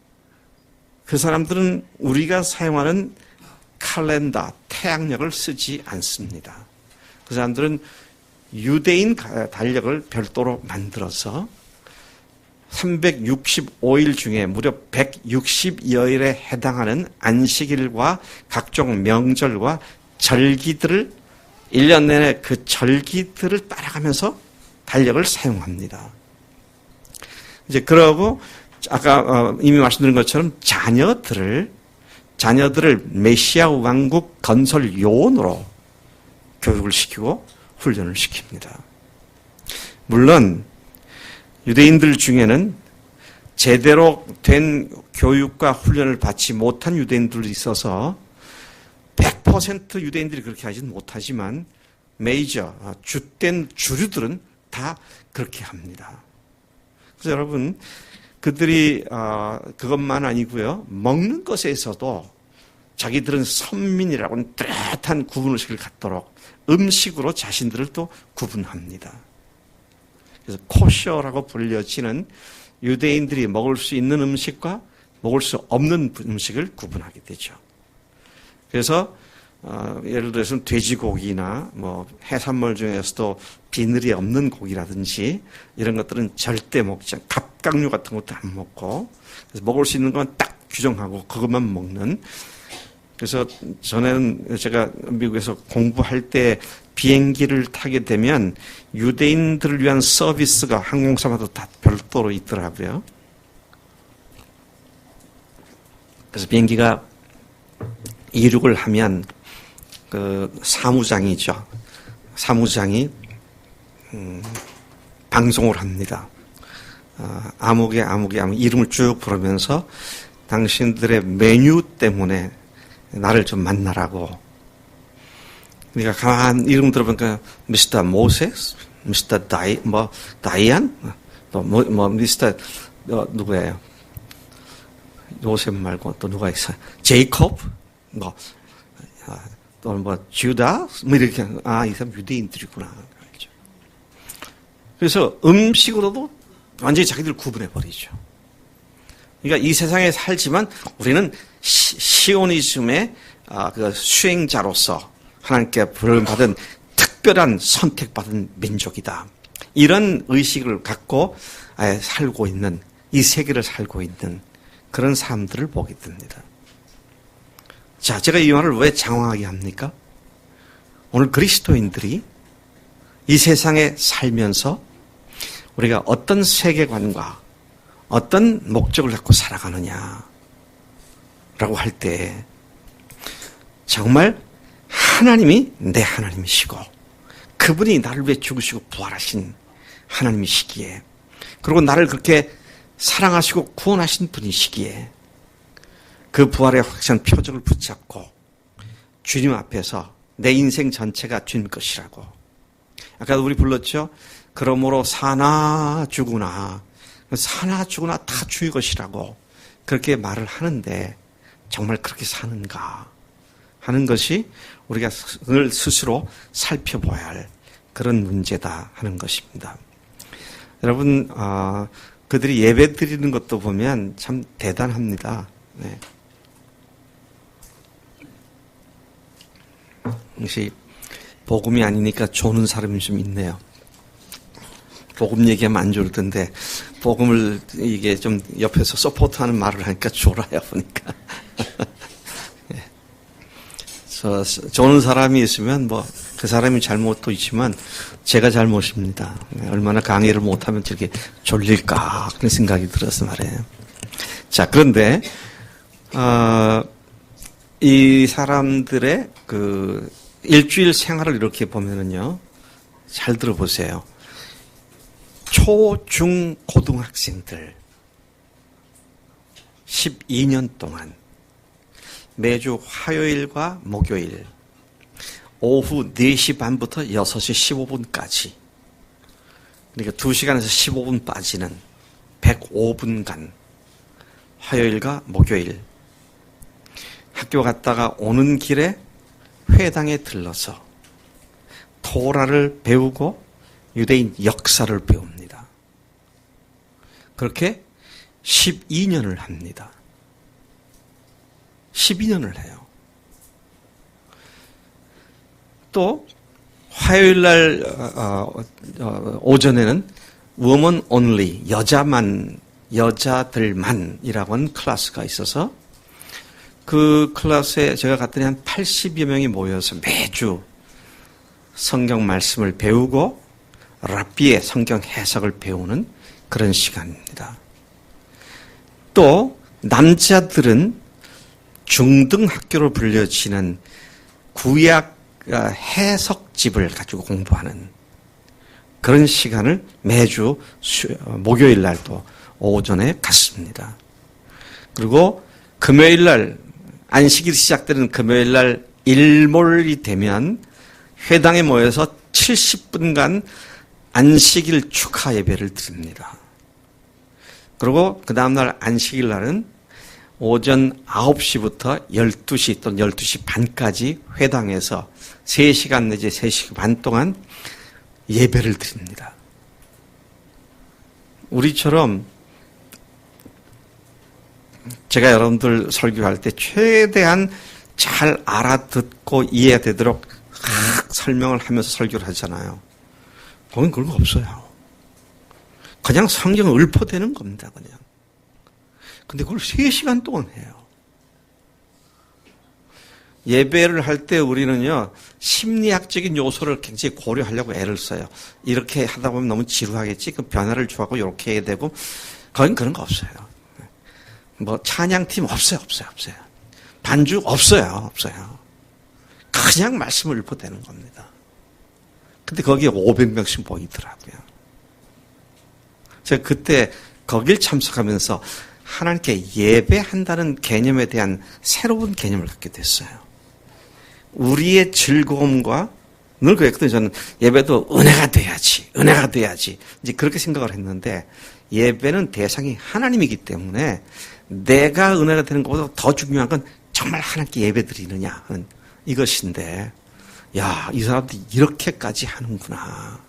그 사람들은 우리가 사용하는 칼렌더, 태양력을 쓰지 않습니다. 그 사람들은 유대인 달력을 별도로 만들어서 365일 중에 무려 160여일에 해당하는 안식일과 각종 명절과 절기들을 1년 내내 그 절기들을 따라가면서 달력을 사용합니다. 이제 그러고 아까 이미 말씀드린 것처럼 자녀들을 메시아 왕국 건설 요원으로 교육을 시키고 훈련을 시킵니다. 물론 유대인들 중에는 제대로 된 교육과 훈련을 받지 못한 유대인들도 있어서 100% 유대인들이 그렇게 하지는 못하지만 주된 주류들은 다 그렇게 합니다. 그래서 여러분 그들이 그것만 아니고요. 먹는 것에서도 자기들은 선민이라고는 뚜렷한 구분의식을 갖도록 음식으로 자신들을 또 구분합니다. 그래서 코셔라고 불려지는 유대인들이 먹을 수 있는 음식과 먹을 수 없는 음식을 구분하게 되죠. 그래서 예를 들어서 돼지고기나 해산물 중에서도 비늘이 없는 고기라든지 이런 것들은 절대 먹지 않고 갑각류 같은 것도 안 먹고 그래서 먹을 수 있는 건 딱 규정하고 그것만 먹는. 그래서 전에는 제가 미국에서 공부할 때 비행기를 타게 되면 유대인들을 위한 서비스가 항공사마다 다 별도로 있더라고요. 그래서 비행기가 이륙을 하면 그 사무장이죠. 사무장이 방송을 합니다. 아무개 이름을 쭉 부르면서 당신들의 메뉴 때문에 나를 좀 만나라고. 그러니까 가만 이름 들어보니까 미스터 모세스, 미스터 다이안, 또 미스터 누구예요? 요셉 말고 또 누가 있어요? 제이콥, 또 주다, 이렇게 이 사람 유대인들이구나. 그래서 음식으로도 완전히 자기들 구분해 버리죠. 그러니까 이 세상에 살지만 우리는 시오니즘의 그 수행자로서 하나님께 부름받은 특별한 선택받은 민족이다. 이런 의식을 갖고 살고 있는, 이 세계를 살고 있는 그런 사람들을 보게 됩니다. 자, 제가 이 말을 왜 장황하게 합니까? 오늘 그리스도인들이 이 세상에 살면서 우리가 어떤 세계관과 어떤 목적을 갖고 살아가느냐라고 할 때 정말 하나님이 내 하나님이시고 그분이 나를 위해 죽으시고 부활하신 하나님이시기에, 그리고 나를 그렇게 사랑하시고 구원하신 분이시기에 그 부활의 확실한 표적을 붙잡고 주님 앞에서 내 인생 전체가 주님 것이라고. 아까 우리 불렀죠? 그러므로 사나 죽으나 다 주의 것이라고 그렇게 말을 하는데 정말 그렇게 사는가 하는 것이 우리가 스스로 살펴봐야 할 그런 문제다 하는 것입니다. 여러분, 그들이 예배 드리는 것도 보면 참 대단합니다. 네. 역시 복음이 아니니까 조는 사람이 좀 있네요. 복음 얘기하면 안 좋을 텐데 복음을 이게 좀 옆에서 서포트하는 말을 하니까 졸아요 보니까. 네. 조는 사람이 있으면 그 사람이 잘못도 있지만 제가 잘못입니다. 얼마나 강의를 못하면 저렇게 졸릴까 그런 생각이 들어서 말이에요. 자, 그런데 이 사람들의 그 일주일 생활을 이렇게 보면은요, 잘 들어보세요. 초, 중, 고등학생들 12년 동안 매주 화요일과 목요일 오후 4시 반부터 6시 15분까지, 그러니까 2시간에서 15분 빠지는 105분간 화요일과 목요일 학교 갔다가 오는 길에 회당에 들러서 토라를 배우고 유대인 역사를 배웁니다. 그렇게 12년을 합니다. 12년을 해요. 또 화요일날 오전에는 woman only, 여자들만이라고 하는 클래스가 있어서 그 클래스에 제가 갔더니 한 80여 명이 모여서 매주 성경 말씀을 배우고 랍비의 성경 해석을 배우는 그런 시간입니다. 또 남자들은 중등학교로 불려지는 구약 해석집을 가지고 공부하는 그런 시간을 매주 목요일 날도 오전에 갖습니다. 그리고 금요일 날, 안식일이 시작되는 금요일 날 일몰이 되면 회당에 모여서 70분간 안식일 축하 예배를 드립니다. 그리고 그 다음날 안식일 날은 오전 9시부터 12시 또는 12시 반까지 회당에서 3시간 내지 3시간 반 동안 예배를 드립니다. 우리처럼 제가 여러분들 설교할 때 최대한 잘 알아듣고 이해되도록 설명을 하면서 설교를 하잖아요. 거긴 그런 거 없어요. 그냥 성경을 읊어대는 겁니다, 그냥. 근데 그걸 3시간 동안 해요. 예배를 할 때 우리는요, 심리학적인 요소를 굉장히 고려하려고 애를 써요. 이렇게 하다 보면 너무 지루하겠지? 그 변화를 주하고 이렇게 해야 되고, 거긴 그런 거 없어요. 찬양팀 없어요. 반주 없어요. 그냥 말씀을 읊어대는 겁니다. 근데 거기에 500명씩 모이더라고요. 제가 그때 거길 참석하면서 하나님께 예배한다는 개념에 대한 새로운 개념을 갖게 됐어요. 우리의 즐거움과 늘 그랬거든요. 저는 예배도 은혜가 돼야지. 이제 그렇게 생각을 했는데 예배는 대상이 하나님이기 때문에 내가 은혜가 되는 것보다 더 중요한 건 정말 하나님께 예배 드리느냐 하는 이것인데, 야, 이 사람들이 이렇게까지 하는구나.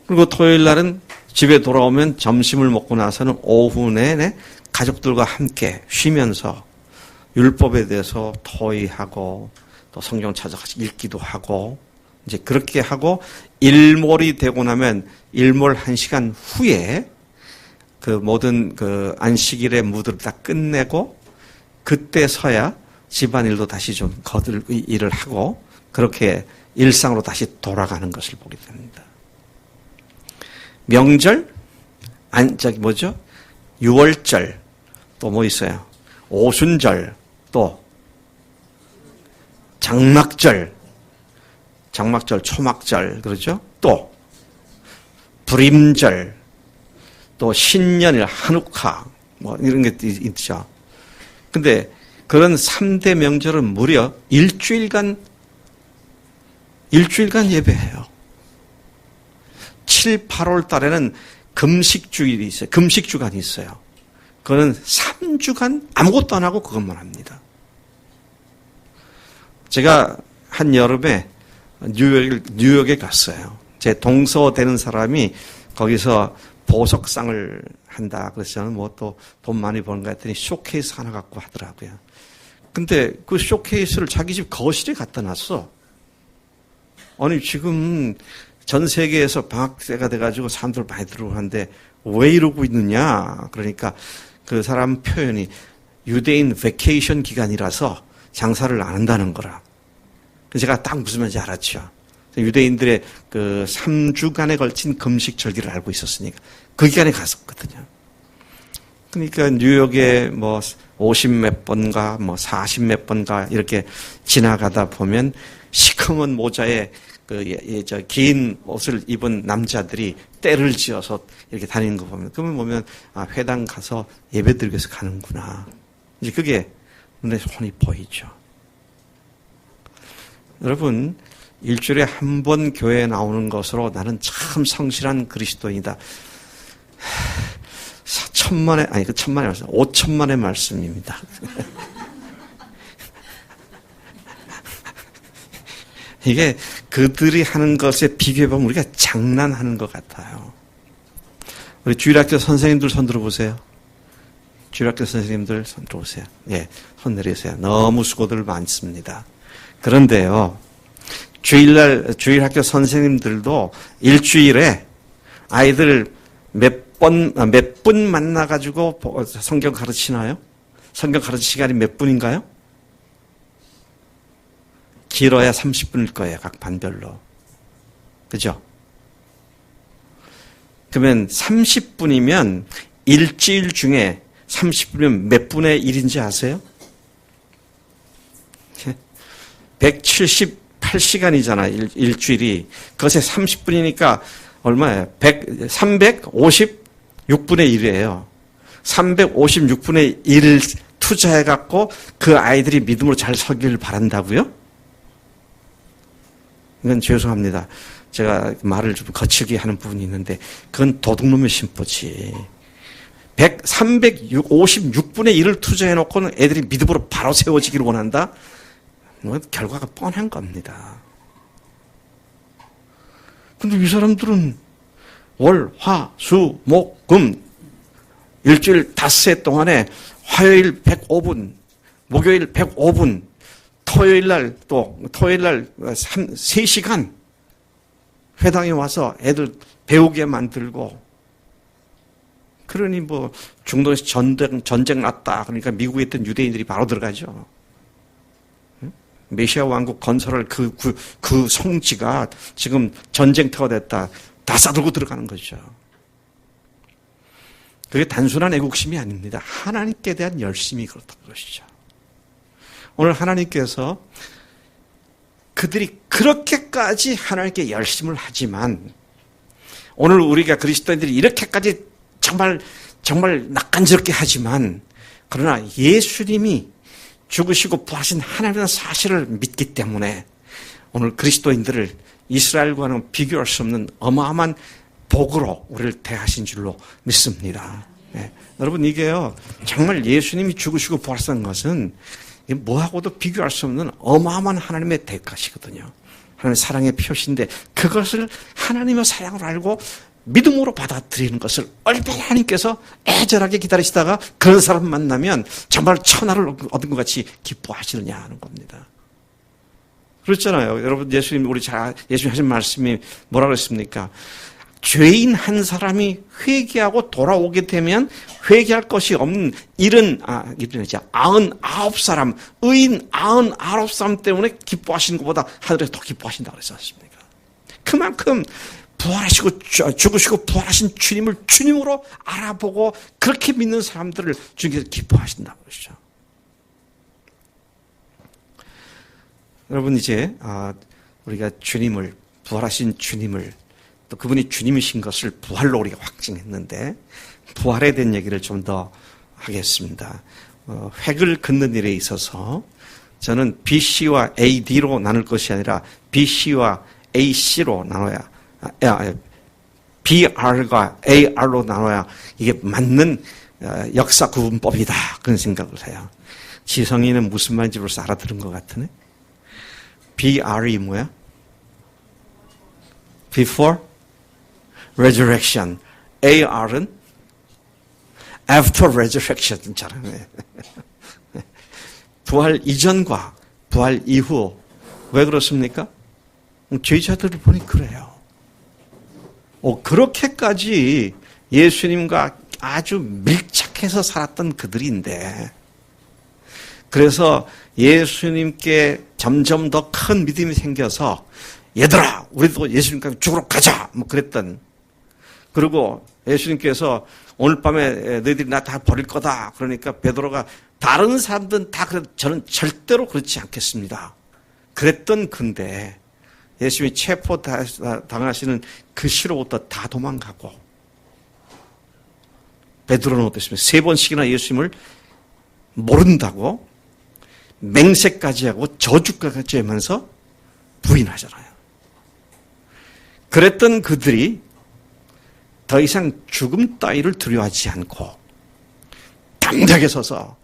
그리고 토요일 날은 집에 돌아오면 점심을 먹고 나서는 오후 내내 가족들과 함께 쉬면서 율법에 대해서 토의하고 또 성경 찾아가서 읽기도 하고, 이제 그렇게 하고 일몰이 되고 나면 일몰 1시간 후에 그 모든 그 안식일의 무드를 다 끝내고 그때서야 집안일도 다시 좀 거들 일을 하고 그렇게 일상으로 다시 돌아가는 것을 보게 됩니다. 명절, 유월절, 또 뭐 있어요? 오순절, 또 장막절, 초막절, 그러죠? 또 불임절, 또 신년일, 한우카, 뭐 이런 게 있죠. 근데 그런 3대 명절은 무려 일주일간 예배해요. 7, 8월 달에는 금식주일이 있어요. 금식주간이 있어요. 그거는 3주간 아무것도 안 하고 그것만 합니다. 제가 한 여름에 뉴욕에 갔어요. 제 동서 되는 사람이 거기서 보석상을 한다. 그래서 저는 뭐 또 돈 많이 버는가 했더니 쇼케이스 하나 갖고 하더라고요. 근데 그 쇼케이스를 자기 집 거실에 갖다 놨어. 아니, 지금 전 세계에서 방학 때가 돼가지고 사람들 많이 들어오는데 왜 이러고 있느냐. 그러니까 그 사람 표현이 유대인 베케이션 기간이라서 장사를 안 한다는 거라. 그래서 제가 딱 무슨 말인지 알았죠. 유대인들의 그 3주간에 걸친 금식 절기를 알고 있었으니까 그 기간에 갔었거든요. 그러니까 뉴욕에 뭐 50몇 번가 뭐 40몇 번가 이렇게 지나가다 보면 시커먼 모자에 긴 옷을 입은 남자들이 때를 지어서 이렇게 다니는 거 보면 아, 회당 가서 예배 드리기 위해서 가는구나. 이제 그게 눈에 손이 보이죠. 여러분, 일주일에 한 번 교회에 나오는 것으로 나는 참 성실한 그리스도인이다. 5천만의 말씀입니다. 이게 그들이 하는 것에 비교해보면 우리가 장난하는 것 같아요. 우리 주일학교 선생님들 손 들어보세요. 주일학교 선생님들 손 들어보세요. 예, 손 내리세요. 너무 수고들 많습니다. 그런데요, 주일학교 선생님들도 일주일에 아이들 몇 분 만나가지고 성경 가르치나요? 성경 가르칠 시간이 몇 분인가요? 길어야 30분일 거예요, 각 반별로. 그죠? 그러면 30분이면 일주일 중에 30분이면 몇 분의 1인지 아세요? 178시간이잖아, 일주일이. 그것에 30분이니까 얼마예요? 356분의 1이에요. 356분의 1을 투자해갖고 그 아이들이 믿음으로 잘 서기를 바란다고요? 이건 죄송합니다. 제가 말을 좀 거칠게 하는 부분이 있는데 그건 도둑놈의 심보지. 356분의 1을 투자해놓고는 애들이 믿음으로 바로 세워지기를 원한다? 뭐 결과가 뻔한 겁니다. 근데 이 사람들은 월, 화, 수, 목, 금 일주일 닷새 동안에 화요일 105분, 목요일 105분, 토요일 날 3시간 회당에 와서 애들 배우게 만들고, 그러니 뭐 중동에서 전쟁 났다 그러니까 미국에 있던 유대인들이 바로 들어가죠. 메시아 왕국 건설할 그 성지가 지금 전쟁터가 됐다. 다 싸들고 들어가는 거죠. 그게 단순한 애국심이 아닙니다. 하나님께 대한 열심이 그렇다는 것이죠. 오늘 하나님께서 그들이 그렇게까지 하나님께 열심을 하지만 오늘 우리가 그리스도인들이 이렇게까지 정말 낯간지럽게 하지만 그러나 예수님이 죽으시고 부활하신 하나님의 사실을 믿기 때문에 오늘 그리스도인들을 이스라엘과는 비교할 수 없는 어마어마한 복으로 우리를 대하신 줄로 믿습니다. 네. 여러분 이게요 정말 예수님이 죽으시고 부활하신 것은 뭐하고도 비교할 수 없는 어마어마한 하나님의 대가시거든요. 하나님의 사랑의 표시인데 그것을 하나님의 사랑을 알고 믿음으로 받아들이는 것을 얼마나 하나님께서 애절하게 기다리시다가 그런 사람 만나면 정말 천하를 얻은 것 같이 기뻐하시느냐 하는 겁니다. 그렇잖아요. 여러분 예수님 예수님 하신 말씀이 뭐라고 했습니까? 죄인 한 사람이 회개하고 돌아오게 되면 회개할 것이 없는 99사람, 의인 99사람 때문에 기뻐하시는 것보다 하늘에서 더 기뻐하신다고 그랬지 않습니까? 그만큼 부활하시고 죽으시고 부활하신 주님을 주님으로 알아보고 그렇게 믿는 사람들을 주님께서 기뻐하신다고 그러시죠. 여러분 이제 우리가 주님을 부활하신 주님을 또 그분이 주님이신 것을 부활로 우리가 확증했는데 부활에 대한 얘기를 좀 더 하겠습니다. 획을 긋는 일에 있어서 저는 BC와 AD로 나눌 것이 아니라 BC와 AC로 나눠야 BR과 AR로 나눠야 이게 맞는 역사 구분법이다 그런 생각을 해요. 지성이는 무슨 말인지 벌써 알아들은 것 같으네. BR이 뭐야? Before Resurrection. AR은 After Resurrection. 잘하네. 부활 이전과 부활 이후. 왜 그렇습니까? 죄자들을 보니 그래요. 그렇게까지 예수님과 아주 밀착해서 살았던 그들인데 그래서 예수님께 점점 더 큰 믿음이 생겨서 얘들아 우리도 예수님과 죽으러 가자 뭐 그랬던 그리고 예수님께서 오늘 밤에 너희들이 나 다 버릴 거다 그러니까 베드로가 다른 사람들은 다 그래도 저는 절대로 그렇지 않겠습니다 그랬던 근데 예수님이 체포 당하시는 그 시로부터 다 도망가고 베드로는 어땠습니까? 3번씩이나 예수님을 모른다고 맹세까지 하고 저주까지 하면서 부인하잖아요. 그랬던 그들이 더 이상 죽음 따위를 두려워하지 않고 담대하게 서서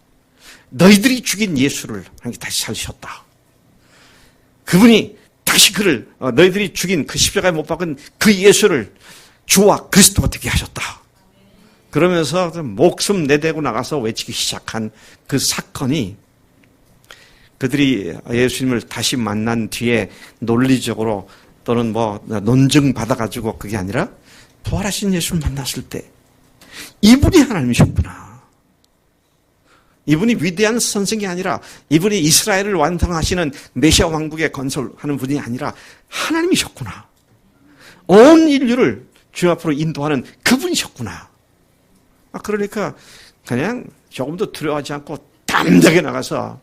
너희들이 죽인 예수를 하나님께 다시 살리셨다. 그분이 다시 그를 너희들이 죽인 그 십자가에 못 박은 그 예수를 주와 그리스도가 되게 하셨다. 그러면서 목숨 내대고 나가서 외치기 시작한 그 사건이 그들이 예수님을 다시 만난 뒤에 논리적으로 또는 논증 받아가지고 그게 아니라 부활하신 예수를 만났을 때 이분이 하나님이셨구나. 이분이 위대한 선생이 아니라 이분이 이스라엘을 완성하시는 메시아 왕국의 건설하는 분이 아니라 하나님이셨구나. 온 인류를 주님 앞으로 인도하는 그분이셨구나. 그러니까 그냥 조금도 두려워하지 않고 담대하게 나가서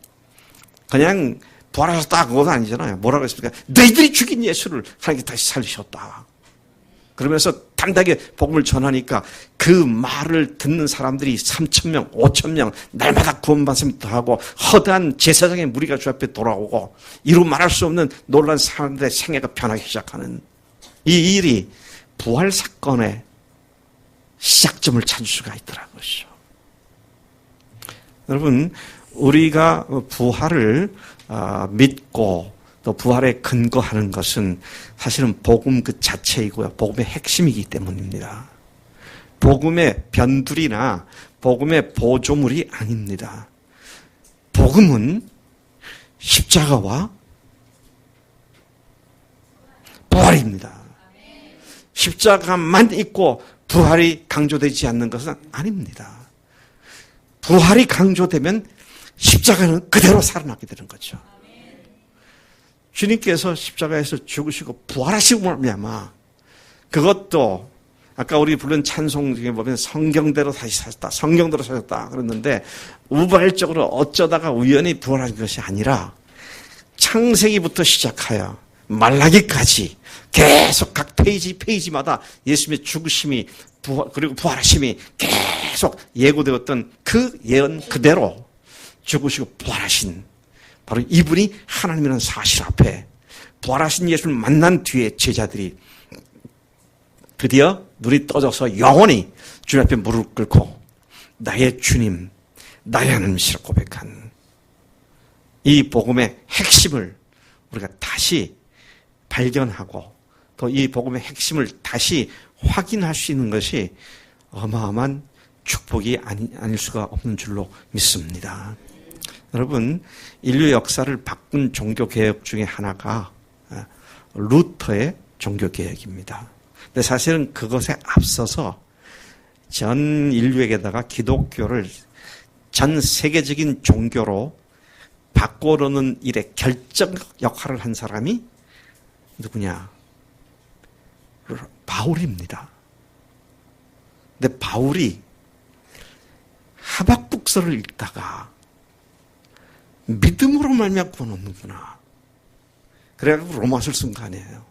그냥 부활하셨다 그건 아니잖아요. 뭐라고 했습니까? 너희들이 죽인 예수를 하나님께 다시 살리셨다. 그러면서 담대하게 복음을 전하니까 그 말을 듣는 사람들이 3,000명, 5,000명 날마다 구원받음도 하고 허다한 제사장의 무리가 주 앞에 돌아오고 이루 말할 수 없는 놀란 사람들의 생애가 변하기 시작하는 이 일이 부활 사건의 시작점을 찾을 수가 있더라고요. 여러분 우리가 부활을 믿고 또 부활에 근거하는 것은 사실은 복음 그 자체이고요. 복음의 핵심이기 때문입니다. 복음의 변두리나 복음의 보조물이 아닙니다. 복음은 십자가와 부활입니다. 십자가만 있고 부활이 강조되지 않는 것은 아닙니다. 부활이 강조되면 십자가는 그대로 살아나게 되는 거죠. 주님께서 십자가에서 죽으시고 부활하시고 말미암아 그것도 아까 우리 부른 찬송 중에 보면 성경대로 다시 사셨다. 성경대로 사셨다. 그랬는데 우발적으로 어쩌다가 우연히 부활한 것이 아니라 창세기부터 시작하여 말라기까지 계속 각 페이지마다 예수님의 죽으심이 그리고 부활하심이 계속 예고되었던 그 예언 그대로 죽으시고 부활하신 바로 이분이 하나님이라는 사실 앞에 부활하신 예수를 만난 뒤에 제자들이 드디어 눈이 떠져서 영원히 주님 앞에 무릎 꿇고 나의 주님, 나의 하나님이시라 고백한 이 복음의 핵심을 우리가 다시 발견하고 또 이 복음의 핵심을 다시 확인할 수 있는 것이 어마어마한 축복이 아닐 수가 없는 줄로 믿습니다. 여러분, 인류 역사를 바꾼 종교개혁 중에 하나가 루터의 종교개혁입니다. 근데 사실은 그것에 앞서서 전 인류에게다가 기독교를 전 세계적인 종교로 바꿔놓는 일에 결정적 역할을 한 사람이 누구냐? 바울입니다. 근데 바울이 하박국서를 읽다가 믿음으로 말미암아 구원받는구나. 그래가지고 로마서를 쓴 거 아니에요.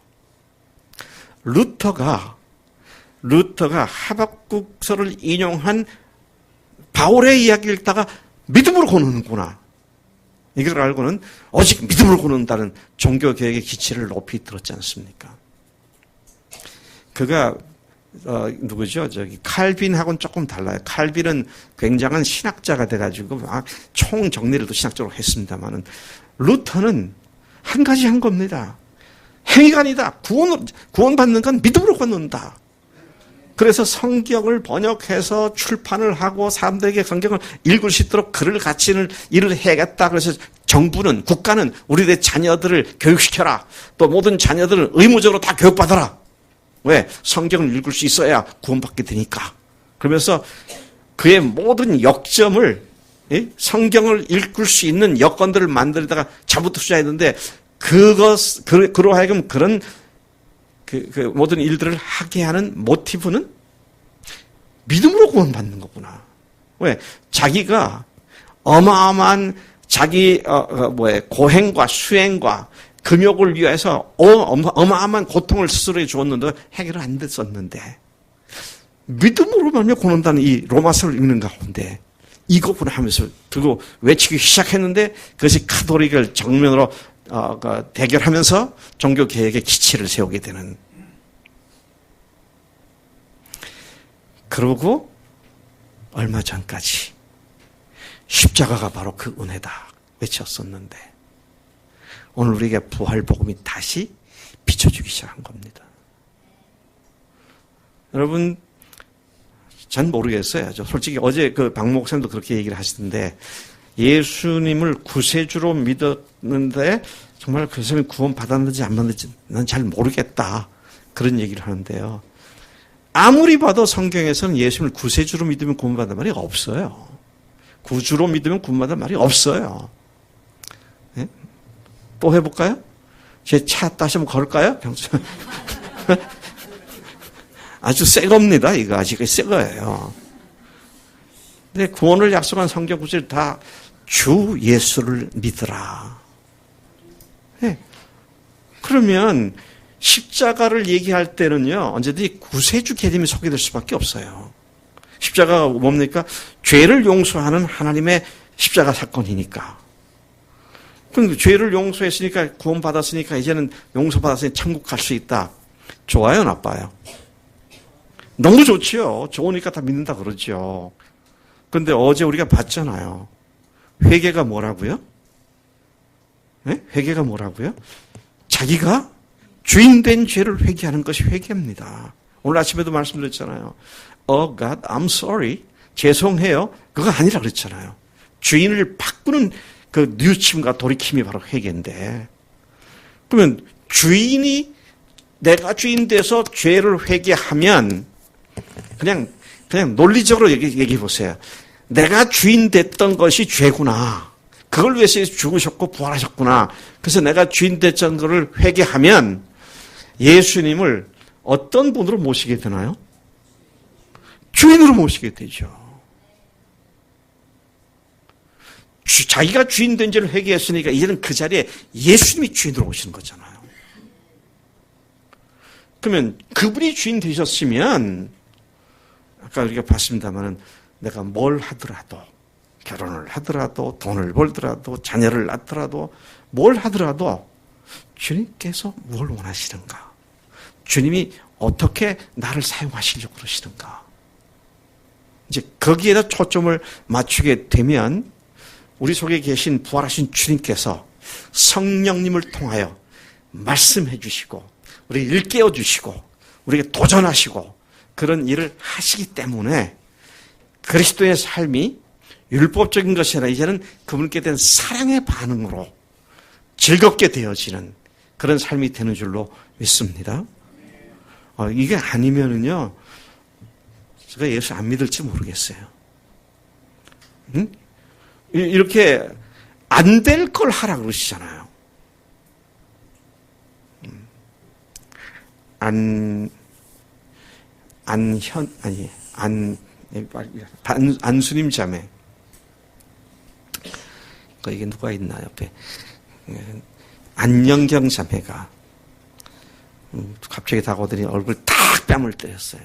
루터가 하박국서를 인용한 바울의 이야기를 읽다가 믿음으로 고는구나. 이걸 알고는 오직 믿음으로 고는다는 종교개혁의 기치를 높이 들었지 않습니까? 그가 누구죠? 칼빈하고는 조금 달라요. 칼빈은 굉장한 신학자가 돼가지고 총 정리를 또 신학적으로 했습니다만은 루터는 한 가지 한 겁니다. 행위가 아니다. 구원받는 건 믿음으로 받는다. 그래서 성경을 번역해서 출판을 하고 사람들에게 성경을 읽을 수 있도록 글을 갖추는 일을 해야겠다. 그래서 정부는, 국가는 우리들의 자녀들을 교육시켜라. 또 모든 자녀들은 의무적으로 다 교육받아라. 왜? 성경을 읽을 수 있어야 구원받게 되니까. 그러면서 그의 모든 역점을 성경을 읽을 수 있는 여건들을 만들다가 잘못 투자해야 되는데 그로 하여금 그런 그 모든 일들을 하게 하는 모티브는 믿음으로 구원받는 거구나. 왜? 자기가 어마어마한 자기 고행과 수행과 금욕을 위해서 어마어마한 고통을 스스로에 주었는데 해결을 안 됐었는데 믿음으로 말미암아 구원한다는 이 로마서를 읽는 가운데 이거구나 하면서 그거 외치기 시작했는데 그것이 카톨릭을 정면으로 대결하면서 종교개혁의 기치를 세우게 되는. 그러고 얼마 전까지 십자가가 바로 그 은혜다 외쳤었는데 오늘 우리에게 부활복음이 다시 비춰주기 시작한 겁니다. 여러분, 전 모르겠어요. 솔직히 어제 그 박 목사님도 그렇게 얘기를 하시던데 예수님을 구세주로 믿었는데 정말 그 사람이 구원받았는지 안 받았는지 난 잘 모르겠다. 그런 얘기를 하는데요. 아무리 봐도 성경에서는 예수님을 구세주로 믿으면 구원받는 말이 없어요. 구주로 믿으면 구원받는 말이 없어요. 네? 또 해볼까요? 제 차 다시 한번 걸을까요? 아주 새 겁니다. 이거 아직 새 거예요. 근데 구원을 약속한 성경 구절 다 주 예수를 믿으라. 네. 그러면 십자가를 얘기할 때는요, 언제든지 구세주 개념이 소개될 수밖에 없어요. 십자가가 뭡니까? 죄를 용서하는 하나님의 십자가 사건이니까. 그럼 죄를 용서했으니까, 구원받았으니까, 이제는 용서받았으니 천국 갈 수 있다. 좋아요, 나빠요? 너무 좋지요. 좋으니까 다 믿는다 그러죠. 그런데 어제 우리가 봤잖아요. 회개가 뭐라고요? 네? 회개가 뭐라고요? 자기가 주인된 죄를 회개하는 것이 회개입니다. 오늘 아침에도 말씀드렸잖아요. Oh God, I'm sorry. 죄송해요. 그거 아니라 그랬잖아요. 주인을 바꾸는 그 뉘우침과 돌이킴이 바로 회개인데. 그러면 주인이 내가 주인 돼서 죄를 회개하면 그냥 논리적으로 얘기해 보세요. 내가 주인 됐던 것이 죄구나. 그걸 위해서 죽으셨고 부활하셨구나. 그래서 내가 주인 됐던 것을 회개하면 예수님을 어떤 분으로 모시게 되나요? 주인으로 모시게 되죠. 자기가 주인 된 죄를 회개했으니까 이제는 그 자리에 예수님이 주인으로 오시는 거잖아요. 그러면 그분이 주인 되셨으면 아까 우리가 봤습니다마는 내가 뭘 하더라도 결혼을 하더라도 돈을 벌더라도 자녀를 낳더라도 뭘 하더라도 주님께서 뭘 원하시는가? 주님이 어떻게 나를 사용하시려고 그러시는가? 이제 거기에다 초점을 맞추게 되면 우리 속에 계신 부활하신 주님께서 성령님을 통하여 말씀해 주시고 우리 일깨워 주시고 우리에게 도전하시고 그런 일을 하시기 때문에 그리스도의 삶이 율법적인 것이 아니라 이제는 그분께 대한 사랑의 반응으로 즐겁게 되어지는 그런 삶이 되는 줄로 믿습니다. 이게 아니면은요, 제가 예수 안 믿을지 모르겠어요. 응? 이렇게 안 될 걸 하라 그러시잖아요. 안수님 자매. 이게 누가 있나, 옆에. 안영경 자매가 갑자기 다가오더니 얼굴 탁 뺨을 때렸어요.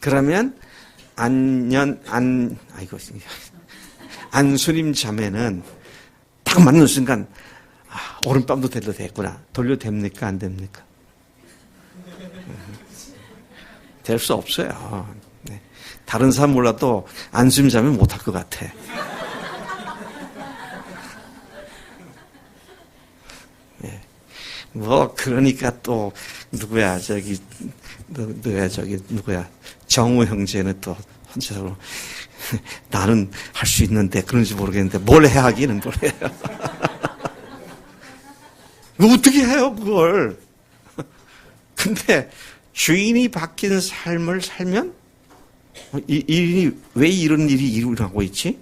그러면 안수님 자매는 딱 맞는 순간 오른뺨도 대도 됐구나. 돌려도 됩니까? 안 됩니까? 될 수 없어요. 네. 다른 사람 몰라도 안수님 자매 못할 것 같아. 네. 그러니까 또 누구야 정우 형제는 또 혼자서 나는 할 수 있는데 그런지 모르겠는데 뭘 해야 하기는 뭐래요. 어떻게 해요 그걸. 근데 주인이 바뀐 삶을 살면 왜 이런 일이 일어나고 있지?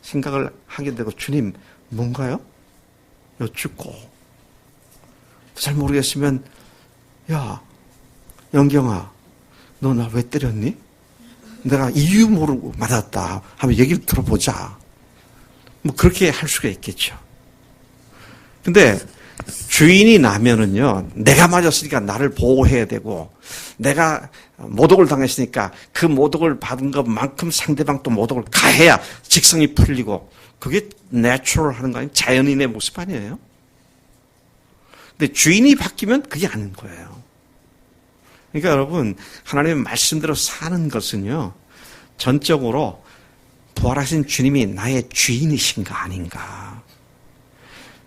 생각을 하게 되고 주님 뭔가요? 여쭙고 잘 모르겠으면 야 영경아 너 나 왜 때렸니? 내가 이유 모르고 맞았다 하면 얘기를 들어보자. 뭐 그렇게 할 수가 있겠죠. 근데 주인이 나면은요, 내가 맞았으니까 나를 보호해야 되고, 내가 모독을 당했으니까 그 모독을 받은 것만큼 상대방 또 모독을 가해야 직성이 풀리고, 그게 내추럴 하는 거 아니에요? 자연인의 모습 아니에요? 근데 주인이 바뀌면 그게 아닌 거예요. 그러니까 여러분, 하나님의 말씀대로 사는 것은요, 전적으로 부활하신 주님이 나의 주인이신가 아닌가.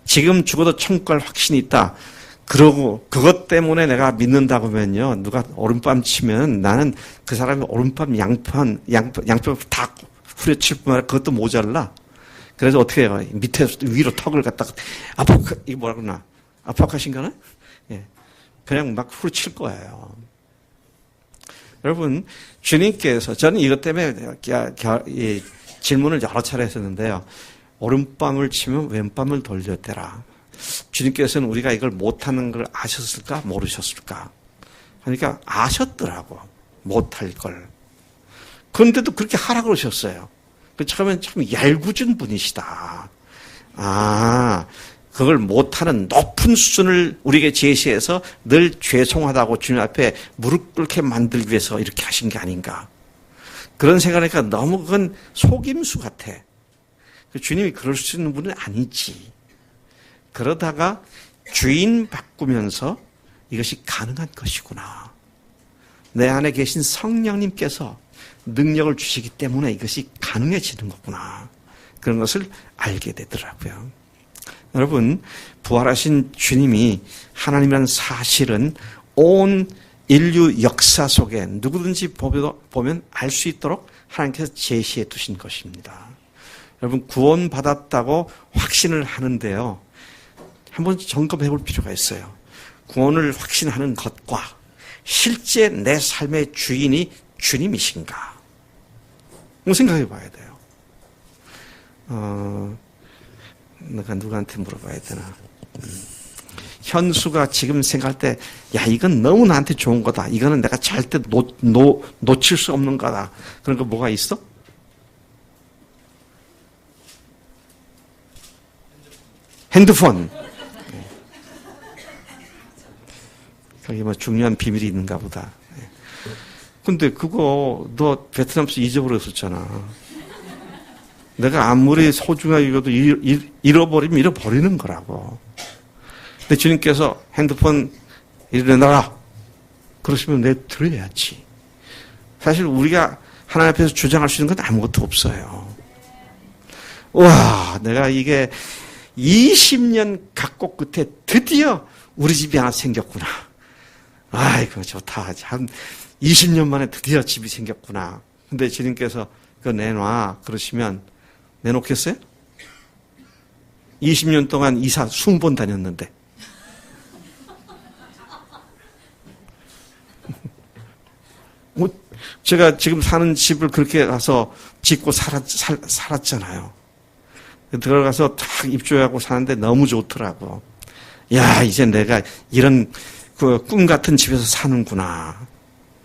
지금 죽어도 천국 갈 확신이 있다. 그러고 그것 때문에 내가 믿는다고 하면요. 누가 오른밤 치면 나는 그 사람이 오른밤 양편 다 후려칠 뿐만 아니라 그것도 모자라. 그래서 어떻게 해요? 밑에서 위로 턱을 갖다가 이게 뭐라 그러나? 아파카신가나? 예. 그냥 막 후려칠 거예요. 여러분, 주님께서 저는 이것 때문에 이 질문을 여러 차례 했었는데요. 오른밤을 치면 왼밤을 돌려대라. 주님께서는 우리가 이걸 못하는 걸 아셨을까? 모르셨을까? 그러니까 아셨더라고. 못할 걸. 그런데도 그렇게 하라고 그러셨어요. 처음엔 참 얄궂은 분이시다. 그걸 못하는 높은 수준을 우리에게 제시해서 늘 죄송하다고 주님 앞에 무릎 꿇게 만들기 위해서 이렇게 하신 게 아닌가. 그런 생각하니까 너무 그건 속임수 같아. 주님이 그럴 수 있는 분은 아니지. 그러다가 주인 바꾸면서 이것이 가능한 것이구나. 내 안에 계신 성령님께서 능력을 주시기 때문에 이것이 가능해지는 거구나. 그런 것을 알게 되더라고요. 여러분, 부활하신 주님이 하나님이라는 사실은 온 인류 역사 속에 누구든지 보면 알 수 있도록 하나님께서 제시해 두신 것입니다. 여러분, 구원받았다고 확신을 하는데요. 한번 점검해 볼 필요가 있어요. 구원을 확신하는 것과 실제 내 삶의 주인이 주님이신가? 한번 생각해 봐야 돼요. 내가 누구한테 물어봐야 되나? 현수가 지금 생각할 때, 야, 이건 너무 나한테 좋은 거다. 이거는 내가 절대 놓칠 수 없는 거다. 그런 거 뭐가 있어? 핸드폰. 거기 뭐 중요한 비밀이 있는가 보다. 근데 그거 너 베트남에서 잊어버렸었잖아. 내가 아무리 소중하게 여겨도 잃어버리면 잃어버리는 거라고. 근데 주님께서 핸드폰 일어나라 그러시면 내 들어야지. 사실 우리가 하나님 앞에서 주장할 수 있는 건 아무것도 없어요. 와, 내가 이게 20년 각고 끝에 드디어 우리 집이 하나 생겼구나. 아이고 좋다. 참 20년 만에 드디어 집이 생겼구나. 근데 주님께서 그거 내놔 그러시면 내놓겠어요? 20년 동안 이사 20번 다녔는데. 뭐 제가 지금 사는 집을 그렇게 가서 짓고 살았잖아요. 들어가서 탁 입주하고 사는데 너무 좋더라고. 야, 이제 내가 이런 그 꿈 같은 집에서 사는구나.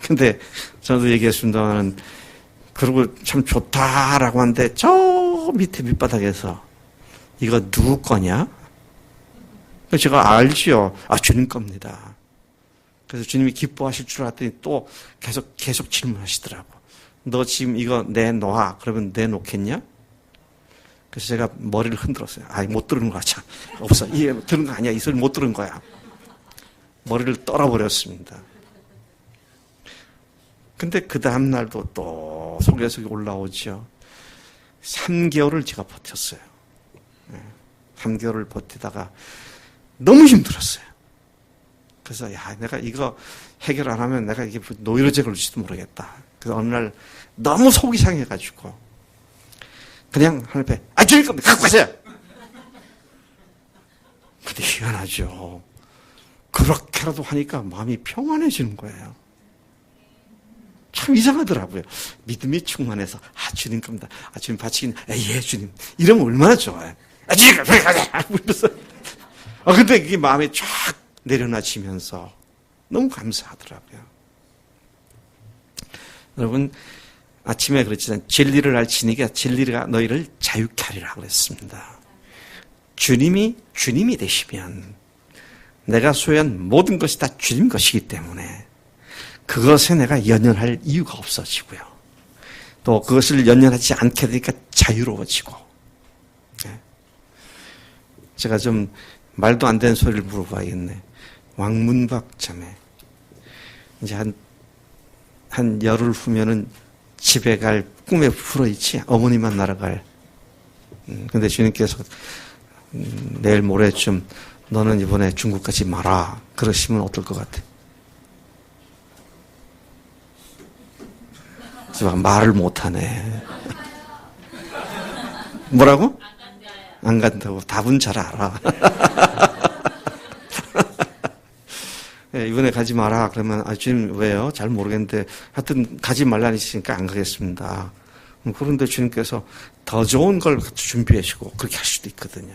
근데 저도 얘기했습니다만, 그러고 참 좋다라고 하는데 저 밑에 밑바닥에서 이거 누구 거냐? 제가 알지요. 아, 주님 겁니다. 그래서 주님이 기뻐하실 줄 알았더니 또 계속 질문하시더라고. 너 지금 이거 내놔. 그러면 내놓겠냐? 그래서 제가 머리를 흔들었어요. 아, 못 들은 거야. 참. 없어. 이게 들은 거 아니야. 이 소리 못 들은 거야. 머리를 떨어버렸습니다. 근데 그 다음날도 또 속에서 올라오죠. 3개월을 제가 버텼어요. 3개월을 버티다가 너무 힘들었어요. 그래서 야, 내가 이거 해결 안 하면 내가 이게 노이로제 걸릴지도 모르겠다. 그래서 어느 날 너무 속이 상해가지고 그냥 하늘 앞에 아, 주님 겁니다. 갖고 가세요. 근데 희한하죠. 그렇게라도 하니까 마음이 평안해지는 거예요. 참 이상하더라고요. 믿음이 충만해서 아, 주님 겁니다. 아, 주님 바치긴 예, 주님. 이러면 얼마나 좋아요. 아, 주님 가자. 그래서 근데 이게 마음에 쫙 내려놔지면서 너무 감사하더라고요. 여러분, 아침에 그랬지만 진리를 알지니가 진리가 너희를 자유케 하리라 그랬습니다. 주님이 되시면 내가 소유한 모든 것이 다 주님 것이기 때문에 그것에 내가 연연할 이유가 없어지고요. 또 그것을 연연하지 않게 되니까 자유로워지고. 제가 좀 말도 안 되는 소리를 물어봐야겠네. 왕문박 자매. 이제 한 열흘 후면은 집에 갈 꿈에 풀어있지. 어머니만 날아갈. 근데 주님께서 내일 모레쯤 너는 이번에 중국 가지 마라. 그러시면 어떨 것 같아? 말을 못하네. 뭐라고? 안 간다고. 답은 잘 알아. 네, 이번에 가지 마라. 그러면 아, 주님 왜요? 잘 모르겠는데 하여튼 가지 말라니시니까 안 가겠습니다. 그런데 주님께서 더 좋은 걸 준비해 주시고 그렇게 할 수도 있거든요.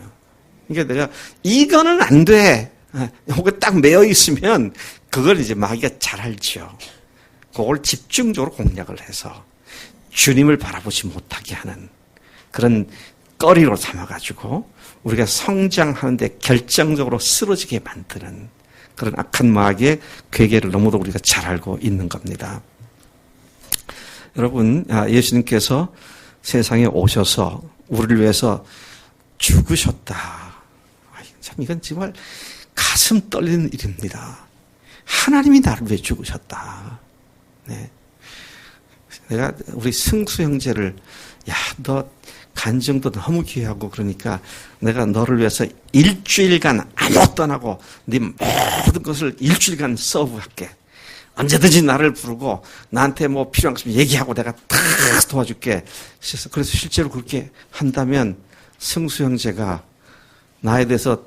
그러니까 내가 이거는 안 돼. 이거 딱 매여 있으면 그걸 이제 마귀가 잘 알죠. 그걸 집중적으로 공략을 해서 주님을 바라보지 못하게 하는 그런 꺼리로 삼아가지고 우리가 성장하는데 결정적으로 쓰러지게 만드는 그런 악한 마귀의 괴계를 너무도 우리가 잘 알고 있는 겁니다. 여러분, 예수님께서 세상에 오셔서 우리를 위해서 죽으셨다. 참 이건 정말 가슴 떨리는 일입니다. 하나님이 나를 위해 죽으셨다. 네. 내가 우리 승수 형제를 너 간증도 너무 귀하고 그러니까 내가 너를 위해서 일주일간 아무것도 안 하고 네 모든 것을 일주일간 서브할게. 언제든지 나를 부르고 나한테 뭐 필요한 거 있으면 얘기하고 내가 다 도와줄게. 그래서 실제로 그렇게 한다면 승수 형제가 나에 대해서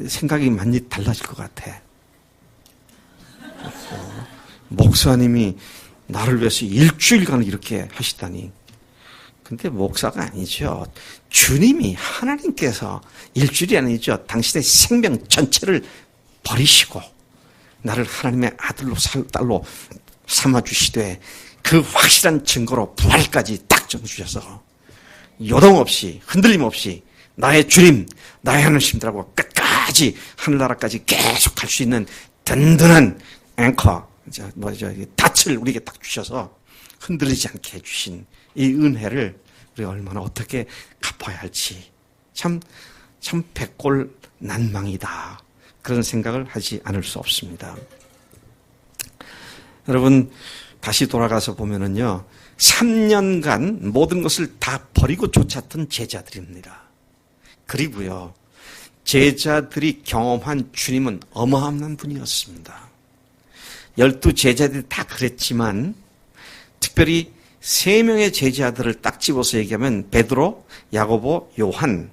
생각이 많이 달라질 것 같아. 목사님이 나를 위해서 일주일간 이렇게 하시다니. 근데 목사가 아니죠. 주님이 하나님께서 일주일이 아니죠. 당신의 생명 전체를 버리시고 나를 하나님의 아들로 딸로 삼아주시되 그 확실한 증거로 부활까지 딱 정주셔서 요동 없이 흔들림 없이 나의 주님 나의 하나님이라고 끝까지 하늘나라까지 계속 갈 수 있는 든든한 앵커, 닻을 우리에게 딱 주셔서 흔들리지 않게 해주신 이 은혜를 우리가 얼마나 어떻게 갚아야 할지 참 백골난망이다. 그런 생각을 하지 않을 수 없습니다. 여러분, 다시 돌아가서 보면은요, 3년간 모든 것을 다 버리고 쫓았던 제자들입니다. 그리고요, 제자들이 경험한 주님은 어마어마한 분이었습니다. 12 제자들이 다 그랬지만 특별히 3명의 제자들을 딱 집어서 얘기하면 베드로, 야고보, 요한,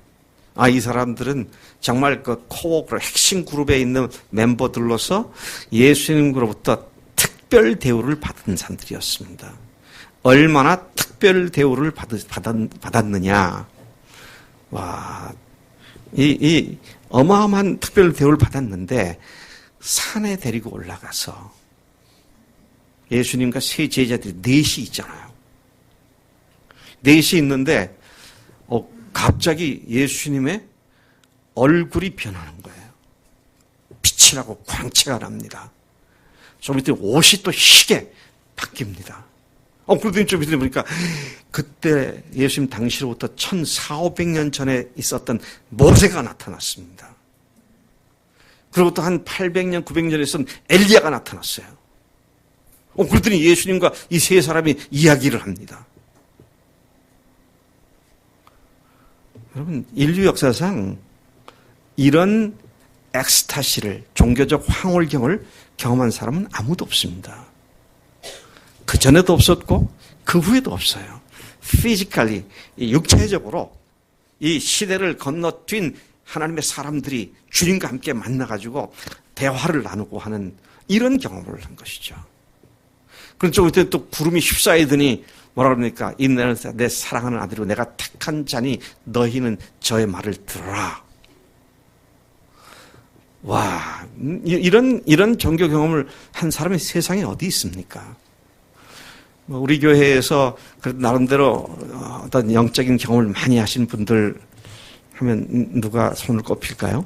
이 사람들은 정말 그 코어 핵심 그룹에 있는 멤버들로서 예수님으로부터 특별 대우를 받은 사람들이었습니다. 얼마나 특별 대우를 받았느냐. 와, 이 어마어마한 특별 대우를 받았는데 산에 데리고 올라가서 예수님과 세 제자들이 넷이 있잖아요. 넷이 있는데 갑자기 예수님의 얼굴이 변하는 거예요. 빛이 나고 광채가 납니다. 좀 이따 옷이 또 희게 바뀝니다. 그러더니 좀 이따 보니까 그때 예수님 당시로부터 1400~1500년 전에 있었던 모세가 나타났습니다. 그리고 또 한 800년, 900년에 있었던 엘리야가 나타났어요. 그러더니 예수님과 이 세 사람이 이야기를 합니다. 여러분, 인류 역사상 이런 엑스타시를, 종교적 황홀경을 경험한 사람은 아무도 없습니다. 그 전에도 없었고 그 후에도 없어요. 피지컬리, 육체적으로 이 시대를 건너뛴 하나님의 사람들이 주님과 함께 만나가지고 대화를 나누고 하는 이런 경험을 한 것이죠. 그럼 좀 그때 또 구름이 휩싸이더니 뭐라 그럽니까? 이내는 내 사랑하는 아들이고 내가 택한 자니 너희는 저의 말을 들어라. 와, 이런 종교 경험을 한 사람이 세상에 어디 있습니까? 우리 교회에서 나름대로 어떤 영적인 경험을 많이 하신 분들 하면 누가 손을 꼽힐까요?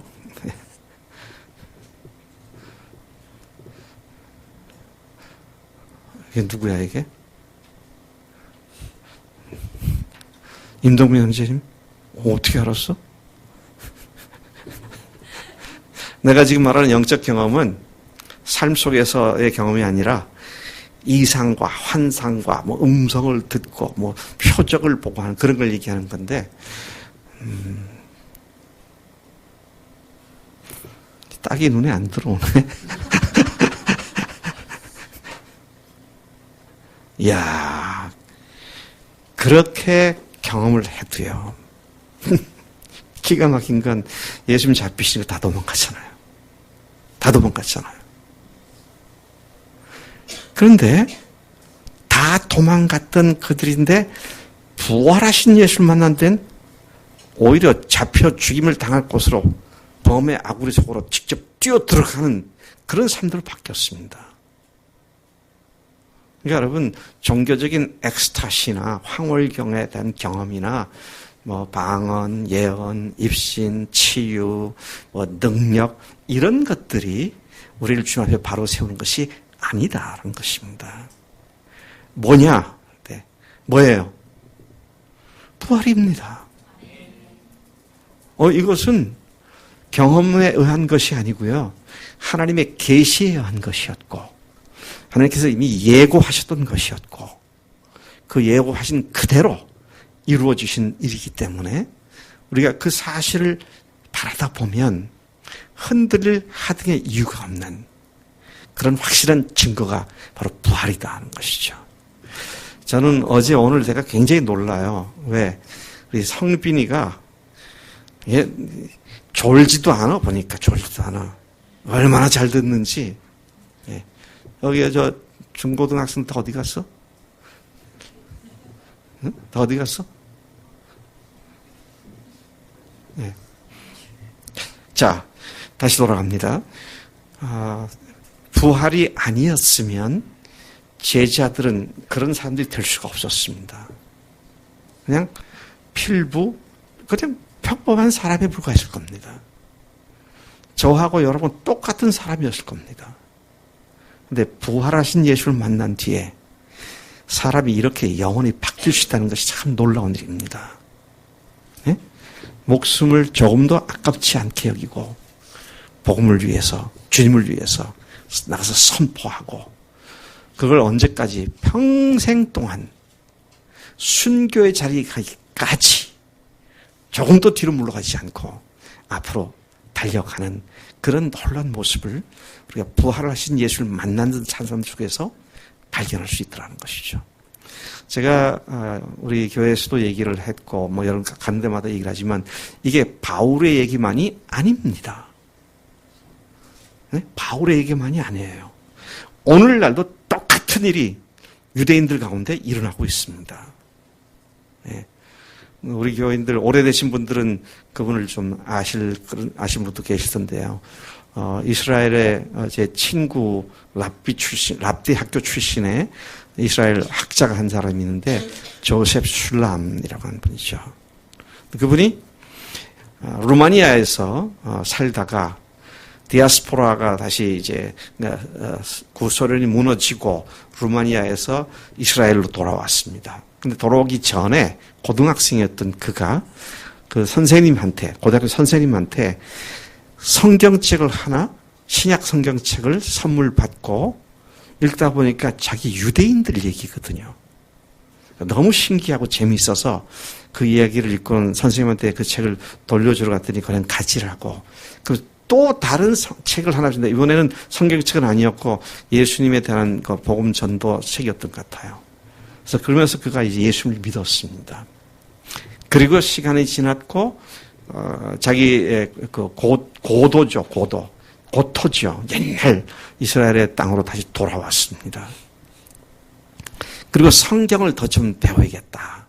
이게 누구야, 이게? 임동민 형제님? 어떻게 알았어? 내가 지금 말하는 영적 경험은 삶 속에서의 경험이 아니라 이상과 환상과 음성을 듣고 표적을 보고 하는 그런 걸 얘기하는 건데, 딱이 눈에 안 들어오네. 이야, 그렇게 경험을 해도요. 기가 막힌 건 예수님 잡히시고 다 도망갔잖아요. 다 도망갔잖아요. 그런데 다 도망갔던 그들인데 부활하신 예수를 만난 데는 오히려 잡혀 죽임을 당할 곳으로 범의 아구리 속으로 직접 뛰어 들어가는 그런 삶들로 바뀌었습니다. 그러니까 여러분, 종교적인 엑스타시나 황홀경에 대한 경험이나 방언, 예언, 입신, 치유, 능력 이런 것들이 우리를 주님 앞에 바로 세우는 것이 아니다라는 것입니다. 뭐냐? 네. 뭐예요? 부활입니다. 이것은 경험에 의한 것이 아니고요. 하나님의 계시에 의한 것이었고 하나님께서 이미 예고하셨던 것이었고 그 예고하신 그대로 이루어지신 일이기 때문에 우리가 그 사실을 바라다 보면 흔들릴 하등의 이유가 없는 그런 확실한 증거가 바로 부활이다 하는 것이죠. 저는 어제 오늘 제가 굉장히 놀라요. 왜? 우리 성빈이가 졸지도 않아 보니까 졸지도 않아. 얼마나 잘 듣는지. 여기 저 중고등학생 다 어디 갔어? 응? 다 어디 갔어? 네. 자, 다시 돌아갑니다. 부활이 아니었으면 제자들은 그런 사람들이 될 수가 없었습니다. 그냥 필부, 그냥 평범한 사람에 불과했을 겁니다. 저하고 여러분 똑같은 사람이었을 겁니다. 근데 부활하신 예수를 만난 뒤에 사람이 이렇게 영원히 바뀔 수 있다는 것이 참 놀라운 일입니다. 네? 목숨을 조금도 아깝지 않게 여기고 복음을 위해서, 주님을 위해서 나가서 선포하고 그걸 언제까지? 평생 동안 순교의 자리까지 조금도 뒤로 물러가지 않고 앞으로 달려가는 그런 놀라운 모습을 우리가 부활하신 예수를 만나는 찬송 속에서 발견할 수 있더라는 것이죠. 제가 우리 교회에서도 얘기를 했고 뭐 여러 가는 데마다 얘기를 하지만 이게 바울의 얘기만이 아닙니다. 네? 바울의 얘기만이 아니에요. 오늘날도 똑같은 일이 유대인들 가운데 일어나고 있습니다. 네. 우리 교인들 오래되신 분들은 그분을 좀 아신 분도 계실 텐데요. 이스라엘의 제 친구 랍디 학교 출신의 이스라엘 학자가 한 사람이 있는데 조셉 슐람이라고 하는 분이죠. 그분이 루마니아에서 살다가 디아스포라가 다시 이제 구소련이 무너지고 루마니아에서 이스라엘로 돌아왔습니다. 근데 돌아오기 전에 고등학생이었던 그가 그 선생님한테, 고등학교 선생님한테 성경책을 하나, 신약 성경책을 선물 받고 읽다 보니까 자기 유대인들 얘기거든요. 너무 신기하고 재미있어서 그 이야기를 읽고는 선생님한테 그 책을 돌려주러 갔더니 그냥 가지라고. 또 다른 책을 하나 준다. 이번에는 성경책은 아니었고 예수님에 대한 그 복음 전도 책이었던 것 같아요. 그래서 그러면서 그가 이제 예수님을 믿었습니다. 그리고 시간이 지났고 자기의 그 고도죠, 고토죠. 옛날 이스라엘의 땅으로 다시 돌아왔습니다. 그리고 성경을 더 좀 배워야겠다.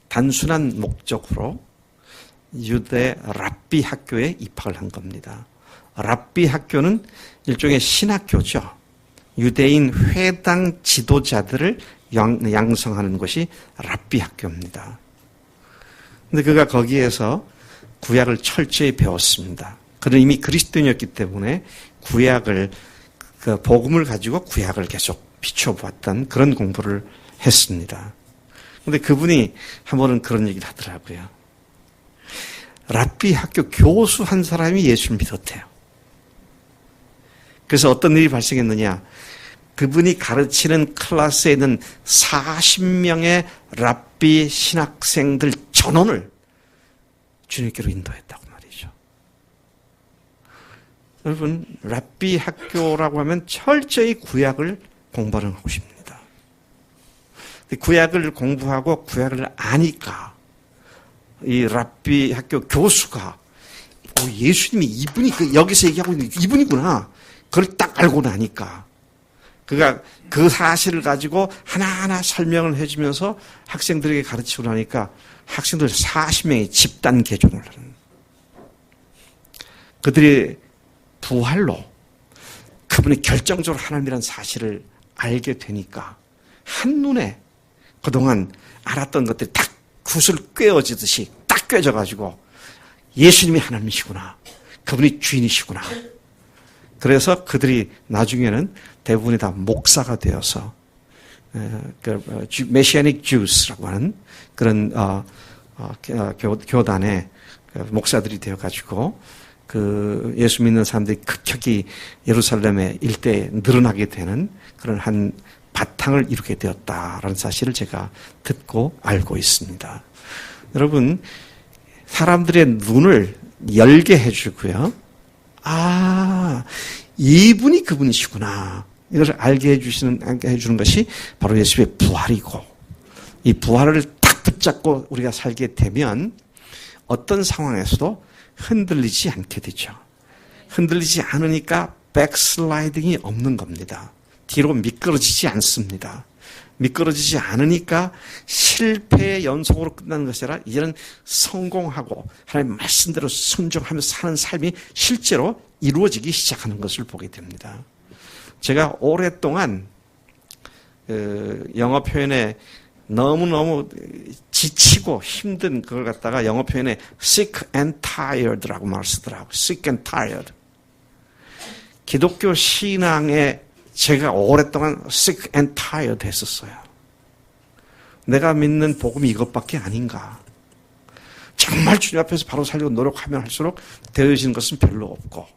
단순한 목적으로 유대 랍비 학교에 입학을 한 겁니다. 랍비 학교는 일종의 신학교죠. 유대인 회당 지도자들을 양성하는 것이 랍비 학교입니다. 근데 그가 거기에서 구약을 철저히 배웠습니다. 그는 이미 그리스도인이었기 때문에 구약을, 그 복음을 가지고 구약을 계속 비춰보았던 그런 공부를 했습니다. 근데 그분이 한 번은 그런 얘기를 하더라고요. 랍비 학교 교수 한 사람이 예수를 믿었대요. 그래서 어떤 일이 발생했느냐. 그분이 가르치는 클래스에 있는 40명의 랍비 신학생들 전원을 주님께로 인도했다고 말이죠. 여러분, 랍비 학교라고 하면 철저히 구약을 공부하는 곳입니다. 구약을 공부하고 구약을 아니까 이 랍비 학교 교수가 예수님이 이분이 여기서 얘기하고 있는 이분이구나. 그걸 딱 알고 나니까 그가 그 사실을 가지고 하나하나 설명을 해주면서 학생들에게 가르치고 나니까 학생들 40명이 집단 개종을 하는, 그들이 부활로 그분이 결정적으로 하나님이라는 사실을 알게 되니까 한눈에 그동안 알았던 것들이 딱 굿을 꿰어지듯이 딱 꿰져가지고 예수님이 하나님이시구나, 그분이 주인이시구나. 그래서 그들이 나중에는 대부분이 다 목사가 되어서 메시아닉 주스라고 하는 그런 교단의 목사들이 되어가지고 그 예수 믿는 사람들이 급격히 예루살렘의 일대에 늘어나게 되는 그런 한 바탕을 이루게 되었다라는 사실을 제가 듣고 알고 있습니다. 여러분, 사람들의 눈을 열게 해주고요. 이분이 그분이시구나. 이것을 알게 해주는 것이 바로 예수의 부활이고, 이 부활을 딱 붙잡고 우리가 살게 되면 어떤 상황에서도 흔들리지 않게 되죠. 흔들리지 않으니까 백슬라이딩이 없는 겁니다. 뒤로 미끄러지지 않습니다. 미끄러지지 않으니까 실패의 연속으로 끝나는 것이 아니라 이제는 성공하고 하나님의 말씀대로 순종하면서 사는 삶이 실제로 이루어지기 시작하는 것을 보게 됩니다. 제가 오랫동안 영어 표현에 너무너무 지치고 힘든 그걸 갖다가 영어 표현에 sick and tired라고 말을 쓰더라고요. sick and tired. 기독교 신앙의 제가 오랫동안 sick and tired 했었어요. 내가 믿는 복음이 이것밖에 아닌가. 정말 주님 앞에서 바로 살려고 노력하면 할수록 되어지는 것은 별로 없고.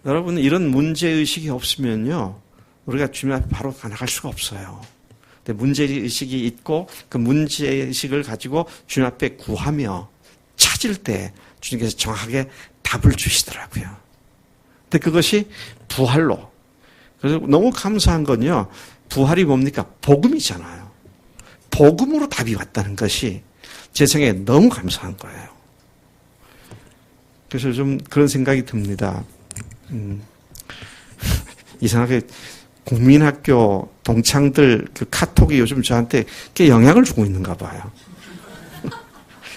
여러분, 이런 문제의식이 없으면요, 우리가 주님 앞에 바로 나갈 수가 없어요. 근데 문제의식이 있고 그 문제의식을 가지고 주님 앞에 구하며 찾을 때 주님께서 정확하게 답을 주시더라고요. 근데 그것이 부활로. 그래서 너무 감사한 건요, 부활이 뭡니까? 복음이잖아요. 복음으로 답이 왔다는 것이 제 생각에 너무 감사한 거예요. 그래서 좀 그런 생각이 듭니다. 이상하게 국민학교 동창들 그 카톡이 요즘 저한테 꽤 영향을 주고 있는가 봐요.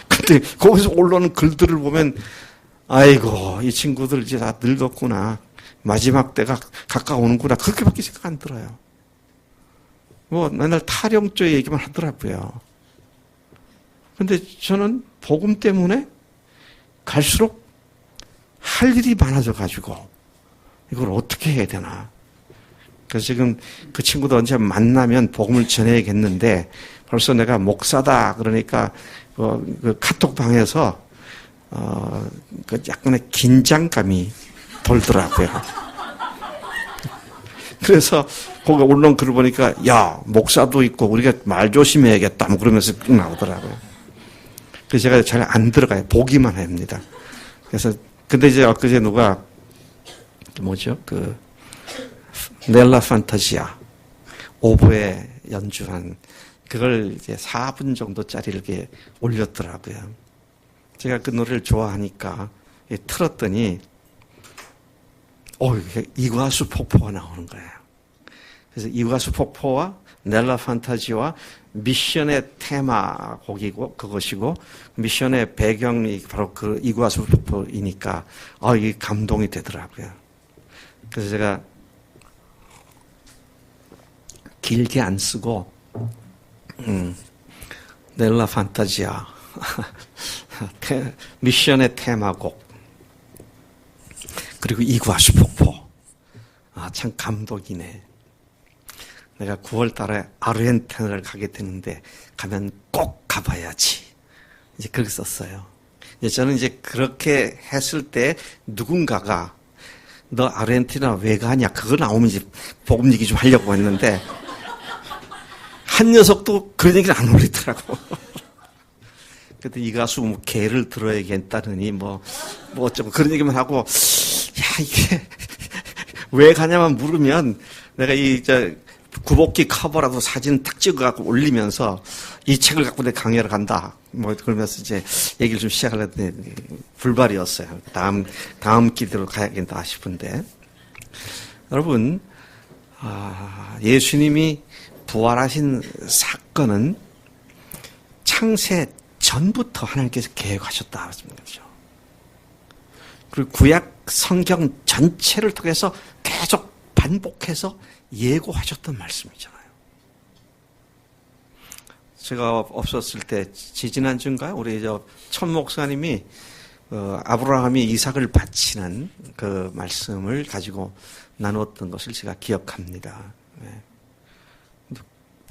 근데 거기서 올라오는 글들을 보면 아이고, 이 친구들 이제 다 늙었구나. 마지막 때가 가까우는구나. 그렇게밖에 생각 안 들어요. 뭐 맨날 타령죄 얘기만 하더라고요. 근데 저는 복음 때문에 갈수록 할 일이 많아져 가지고 이걸 어떻게 해야 되나. 그래서 지금 그 친구도 언제 만나면 복음을 전해야겠는데 벌써 내가 목사다 그러니까 그 카톡방에서 그 약간의 긴장감이 돌더라고요. 그래서 거기 올라온 글을 보니까 야, 목사도 있고 우리가 말 조심해야겠다 뭐 그러면서 나오더라고요. 그래서 제가 잘 안 들어가요. 보기만 합니다. 그래서 근데 이제 엊그제 누가 뭐죠? 그 넬라 판타지아 오보에 연주한 그걸 이제 4분 정도짜리를 이렇게 올렸더라고요. 제가 그 노래를 좋아하니까 틀었더니 이과수 폭포가 나오는 거예요. 그래서 이과수 폭포와 넬라 판타지와 미션의 테마 곡이고 그것이고 미션의 배경이 바로 그 이과수 폭포이니까 이게 감동이 되더라고요. 그래서 제가 길게 안 쓰고 넬라 판타지아 미션의 테마곡 그리고 이과수 폭포 참 감동이네. 내가 9월 달에 아르헨티나를 가게 되는데 가면 꼭 가봐야지. 이제 그렇게 썼어요. 저는 이제 그렇게 했을 때 누군가가 너 아르헨티나 왜 가냐? 그거 나오면 이제 복음 얘기 좀 하려고 했는데 한 녀석도 그런 얘기를 안 올리더라고. 그때 이 가수 뭐 개를 들어야겠다느니 뭐 어쩌고 그런 얘기만 하고 이게 왜 가냐만 물으면 내가 구복기 커버라도 사진 탁 찍어갖고 올리면서 이 책을 갖고 내 강의를 간다. 뭐 그러면서 이제 얘기를 좀 시작하려더니 불발이었어요. 다음 기대로 가야겠다 싶은데. 여러분, 예수님이 부활하신 사건은 창세 전부터 하나님께서 계획하셨다. 말씀이죠. 그리고 구약 성경 전체를 통해서 계속 반복해서 예고하셨던 말씀이잖아요. 제가 없었을 때 지지난주인가요? 우리 천 목사님이 아브라함이 이삭을 바치는 그 말씀을 가지고 나누었던 것을 제가 기억합니다. 네.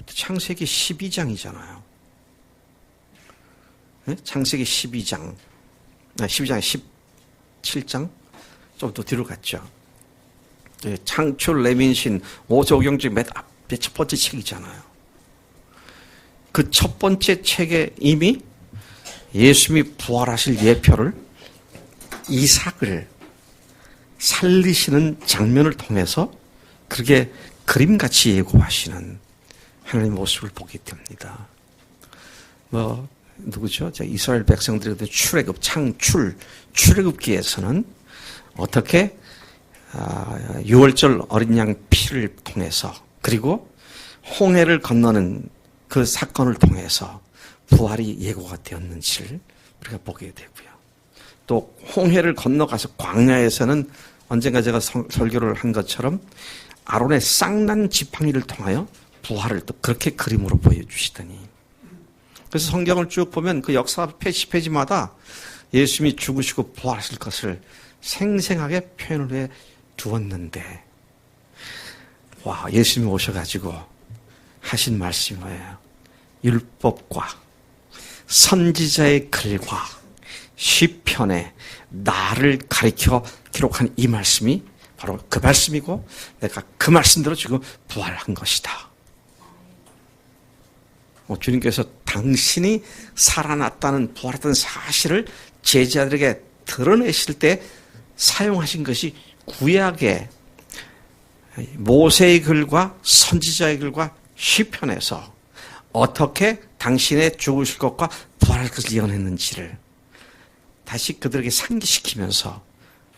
창세기 12장이잖아요. 네? 창세기 12장 17장 좀 더 뒤로 갔죠. 창출, 레민신, 오조경주 맨 앞에 첫 번째 책이잖아요. 그 첫 번째 책에 이미 예수님이 부활하실 예표를 이삭을 살리시는 장면을 통해서 그렇게 그림같이 예고하시는 하나님의 모습을 보게 됩니다. 누구죠? 이스라엘 백성들이 출애굽, 출애굽기에서는 어떻게 6월절 어린 양 피를 통해서 그리고 홍해를 건너는 그 사건을 통해서 부활이 예고가 되었는지를 우리가 보게 되고요. 또 홍해를 건너가서 광야에서는 언젠가 제가 설교를 한 것처럼 아론의 쌍난 지팡이를 통하여 부활을 또 그렇게 그림으로 보여주시더니 그래서 성경을 쭉 보면 그 역사 페이지마다 예수님이 죽으시고 부활하실 것을 생생하게 표현을 해 두었는데 와, 예수님이 오셔가지고 하신 말씀이 뭐예요? 율법과 선지자의 글과 시편에 나를 가리켜 기록한 이 말씀이 바로 그 말씀이고 내가 그 말씀대로 지금 부활한 것이다. 주님께서 당신이 살아났다는 부활했다는 사실을 제자들에게 드러내실 때 사용하신 것이 구약의 모세의 글과 선지자의 글과 시편에서 어떻게 당신의 죽으실 것과 부활할 것을 예언했는지를 다시 그들에게 상기시키면서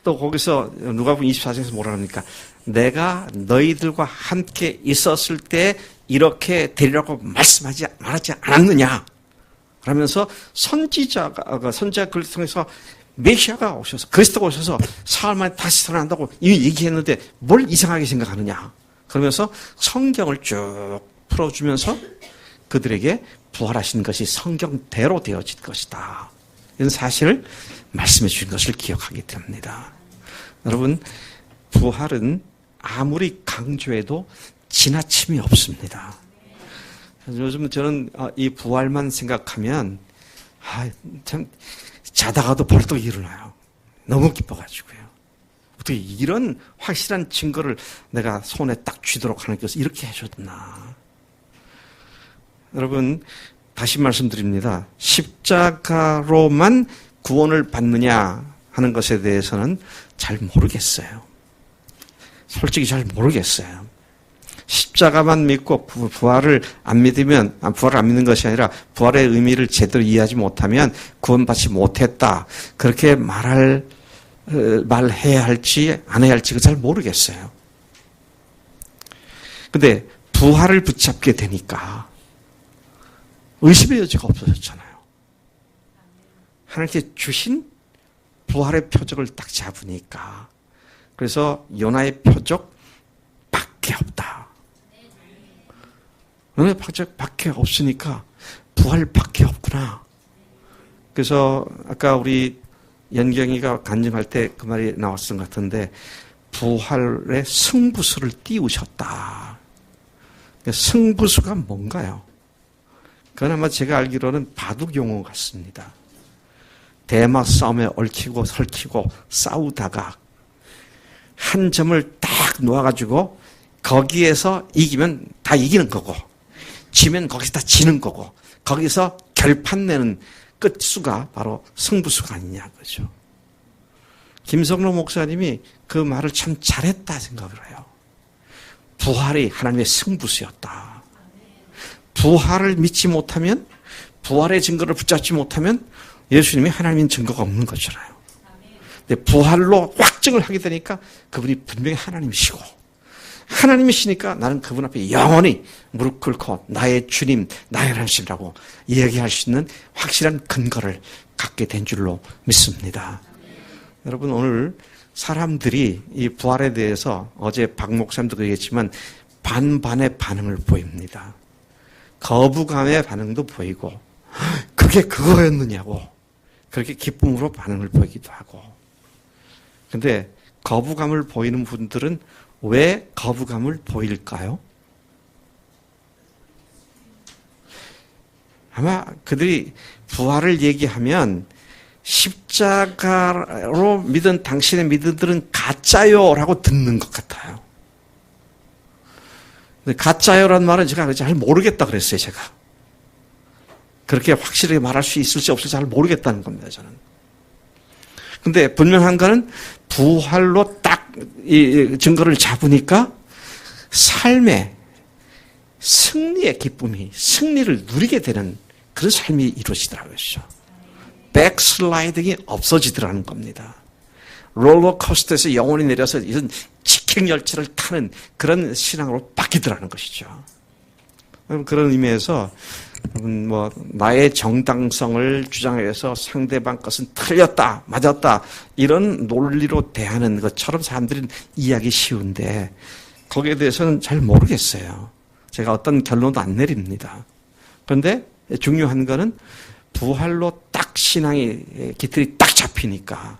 또 거기서 누가복음 24장에서 뭐라 합니까? 내가 너희들과 함께 있었을 때 이렇게 되리라고 말하지 않았느냐? 그러면서 선지자 글을 통해서 메시아가 오셔서 그리스도가 오셔서 사흘 만에 다시 살아난다고 이미 얘기했는데 뭘 이상하게 생각하느냐? 그러면서 성경을 쭉 풀어주면서 그들에게 부활하신 것이 성경대로 되어진 것이다. 이런 사실을 말씀해 주신 것을 기억하게 됩니다. 여러분, 부활은 아무리 강조해도 지나침이 없습니다. 요즘 저는 이 부활만 생각하면 참 자다가도 벌떡 일어나요. 너무 기뻐가지고요. 어떻게 이런 확실한 증거를 내가 손에 딱 쥐도록 하나님께서 이렇게 해줬나. 여러분, 다시 말씀드립니다. 십자가로만 구원을 받느냐 하는 것에 대해서는 잘 모르겠어요. 솔직히 잘 모르겠어요. 십자가만 믿고 부활을 안 믿으면, 부활을 안 믿는 것이 아니라 부활의 의미를 제대로 이해하지 못하면 구원받지 못했다. 그렇게 말해야 할지 안 해야 할지 잘 모르겠어요. 근데 부활을 붙잡게 되니까 의심의 여지가 없어졌잖아요. 하나님께 주신 부활의 표적을 딱 잡으니까 그래서 요나의 표적밖에 없다. 요나의 표적밖에 없으니까 부활밖에 없구나. 그래서 아까 우리 연경이가 간증할 때 그 말이 나왔던 것 같은데 부활의 승부수를 띄우셨다. 승부수가 뭔가요? 그건 아마 제가 알기로는 바둑 용어 같습니다. 대마 싸움에 얽히고 설키고 싸우다가 한 점을 딱 놓아가지고 거기에서 이기면 다 이기는 거고 지면 거기서 다 지는 거고 거기서 결판 내는 끝수가 바로 승부수가 아니냐 그죠. 김성로 목사님이 그 말을 참 잘했다 생각을 해요. 부활이 하나님의 승부수였다. 부활을 믿지 못하면 부활의 증거를 붙잡지 못하면 예수님이 하나님인 증거가 없는 것이잖아요. 근데 부활로 확증을 하게 되니까 그분이 분명히 하나님이시고 하나님이시니까 나는 그분 앞에 영원히 무릎 꿇고 나의 주님, 나의 하나님이라고 이야기할 수 있는 확실한 근거를 갖게 된 줄로 믿습니다. 여러분 오늘 사람들이 이 부활에 대해서 어제 박 목사님도 얘기했지만 반반의 반응을 보입니다. 거부감의 반응도 보이고 그게 그거였느냐고 그렇게 기쁨으로 반응을 보이기도 하고 근데 거부감을 보이는 분들은 왜 거부감을 보일까요? 아마 그들이 부활을 얘기하면 십자가로 믿은 당신의 믿음들은 가짜요라고 듣는 것 같아요. 가짜요라는 말은 제가 잘 모르겠다 그랬어요, 제가. 그렇게 확실하게 말할 수 있을지 없을지 잘 모르겠다는 겁니다, 저는. 근데 분명한 거는 부활로 딱 이 증거를 잡으니까 삶의 승리의 기쁨이, 승리를 누리게 되는 그런 삶이 이루어지더라고요. 백슬라이딩이 없어지더라는 겁니다. 롤러코스터에서 영혼이 내려서 이런 직행열차를 타는 그런 신앙으로 바뀌더라는 것이죠. 그런 의미에서 나의 정당성을 주장해서 상대방 것은 틀렸다, 맞았다 이런 논리로 대하는 것처럼 사람들이 이해하기 쉬운데 거기에 대해서는 잘 모르겠어요. 제가 어떤 결론도 안 내립니다. 그런데 중요한 거는 부활로 딱 신앙의 기틀이 딱 잡히니까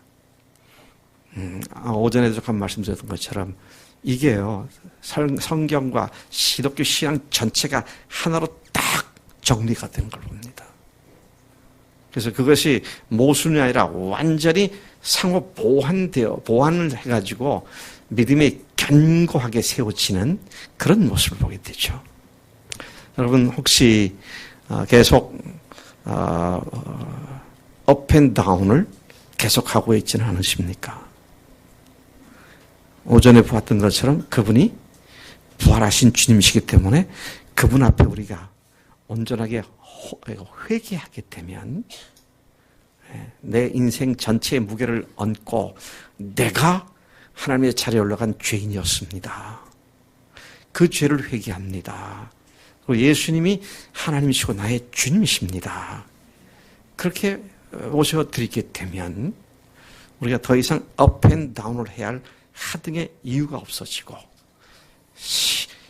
오전에도 잠깐 말씀드렸던 것처럼 이게요, 성경과 기독교 신앙 전체가 하나로 딱 정리가 된 걸 봅니다. 그래서 그것이 모순이 아니라 완전히 상호 보완을 해가지고 믿음이 견고하게 세워지는 그런 모습을 보게 되죠. 여러분 혹시 계속 업앤다운을 계속하고 있지는 않으십니까? 오전에 보았던 것처럼 그분이 부활하신 주님이시기 때문에 그분 앞에 우리가 온전하게 회개하게 되면 내 인생 전체의 무게를 얹고 내가 하나님의 자리에 올라간 죄인이었습니다. 그 죄를 회개합니다. 그리고 예수님이 하나님이시고 나의 주님이십니다. 그렇게 모셔드리게 되면 우리가 더 이상 업앤다운을 해야 할 하등의 이유가 없어지고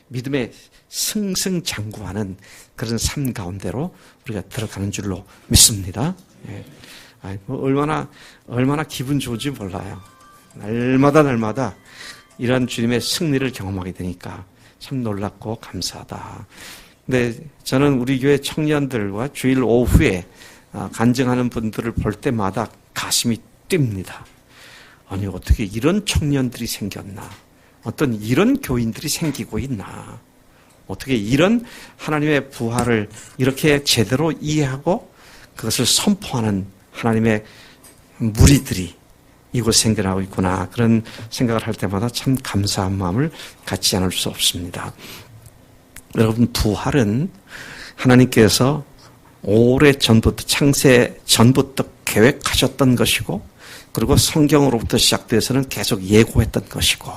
믿음의 승승장구하는 그런 삶 가운데로 우리가 들어가는 줄로 믿습니다. 예. 얼마나 기분 좋은지 몰라요. 날마다 이런 주님의 승리를 경험하게 되니까 참 놀랍고 감사하다. 근데 저는 우리 교회 청년들과 주일 오후에 간증하는 분들을 볼 때마다 가슴이 뜁니다. 아니 어떻게 이런 청년들이 생겼나? 어떤 이런 교인들이 생기고 있나? 어떻게 이런 하나님의 부활을 이렇게 제대로 이해하고 그것을 선포하는 하나님의 무리들이 이곳에 생겨나고 있구나. 그런 생각을 할 때마다 참 감사한 마음을 갖지 않을 수 없습니다. 여러분 부활은 하나님께서 오래 전부터 창세 전부터 계획하셨던 것이고 그리고 성경으로부터 시작돼서는 계속 예고했던 것이고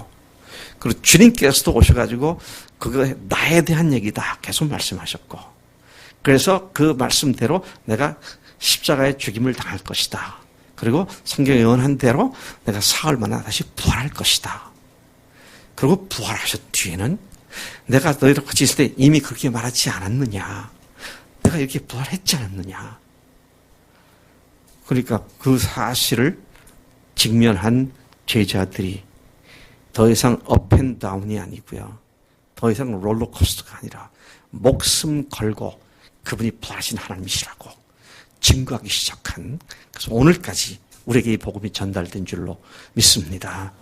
그리고 주님께서도 오셔가지고 그거 나에 대한 얘기다 계속 말씀하셨고 그래서 그 말씀대로 내가 십자가의 죽임을 당할 것이다. 그리고 성경에 예언한 대로 내가 사흘 만에 다시 부활할 것이다. 그리고 부활하셨 뒤에는 내가 너희들 같이 있을 때 이미 그렇게 말하지 않았느냐. 내가 이렇게 부활했지 않았느냐. 그러니까 그 사실을 직면한 제자들이 더 이상 업앤다운이 아니고요. 더 이상 롤러코스터가 아니라 목숨 걸고 그분이 부활하신 하나님이시라고 증거하기 시작한 그래서 오늘까지 우리에게 이 복음이 전달된 줄로 믿습니다.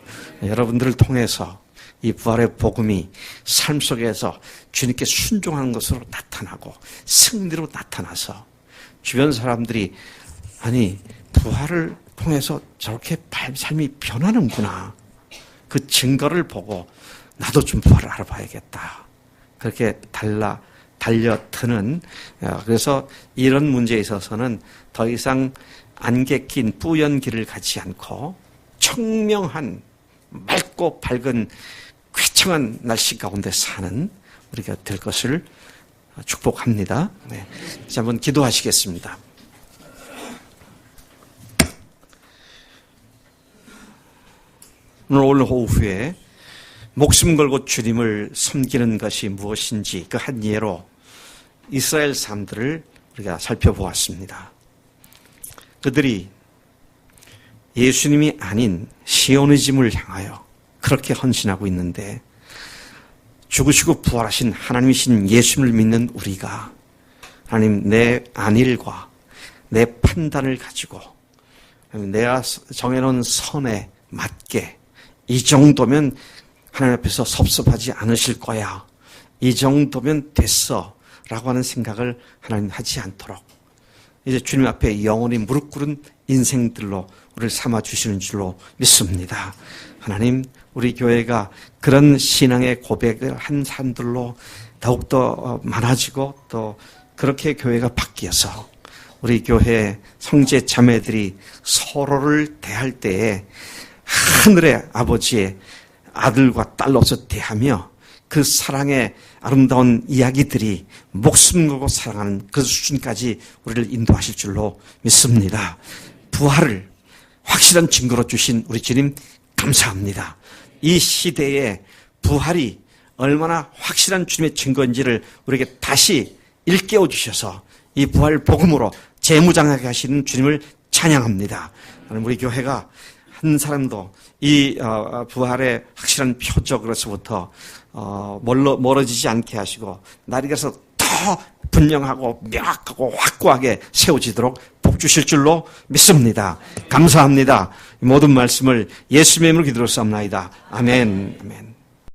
여러분들을 통해서 이 부활의 복음이 삶 속에서 주님께 순종하는 것으로 나타나고 승리로 나타나서 주변 사람들이 아니 부활을 통해서 저렇게 삶이 변하는구나. 그 증거를 보고 나도 좀 부활을 알아봐야겠다. 그렇게 달려드는 그래서 이런 문제에 있어서는 더 이상 안개 낀 뿌연 길을 가지 않고 청명한 맑고 밝은 쾌청한 날씨 가운데 사는 우리가 될 것을 축복합니다. 네. 이제 한번 기도하시겠습니다. 오늘 오후에 목숨 걸고 주님을 섬기는 것이 무엇인지 그 한 예로 이스라엘 사람들을 우리가 살펴보았습니다. 그들이 예수님이 아닌 시오니즘을 향하여 그렇게 헌신하고 있는데 죽으시고 부활하신 하나님이신 예수님을 믿는 우리가 하나님 내 안일과 내 판단을 가지고 내가 정해놓은 선에 맞게 이 정도면 하나님 앞에서 섭섭하지 않으실 거야. 이 정도면 됐어. 라고 하는 생각을 하나님 하지 않도록 이제 주님 앞에 영원히 무릎 꿇은 인생들로 우리를 삼아주시는 줄로 믿습니다. 하나님 우리 교회가 그런 신앙의 고백을 한 사람들로 더욱더 많아지고 또 그렇게 교회가 바뀌어서 우리 교회 형제 자매들이 서로를 대할 때에 하늘의 아버지의 아들과 딸로서 대하며 그 사랑의 아름다운 이야기들이 목숨 걸고 사랑하는 그 수준까지 우리를 인도하실 줄로 믿습니다. 부활을 확실한 증거로 주신 우리 주님 감사합니다. 이 시대에 부활이 얼마나 확실한 주님의 증거인지를 우리에게 다시 일깨워 주셔서 이 부활 복음으로 재무장하게 하시는 주님을 찬양합니다. 우리 교회가 한 사람도 이 부활의 확실한 표적으로서부터 멀어지지 않게 하시고 날이 가서 더 분명하고 명확하고 확고하게 세워지도록 복 주실 줄로 믿습니다. 감사합니다. 모든 말씀을 예수님의 이름으로 기도로 삼나이다. 아멘. 아멘.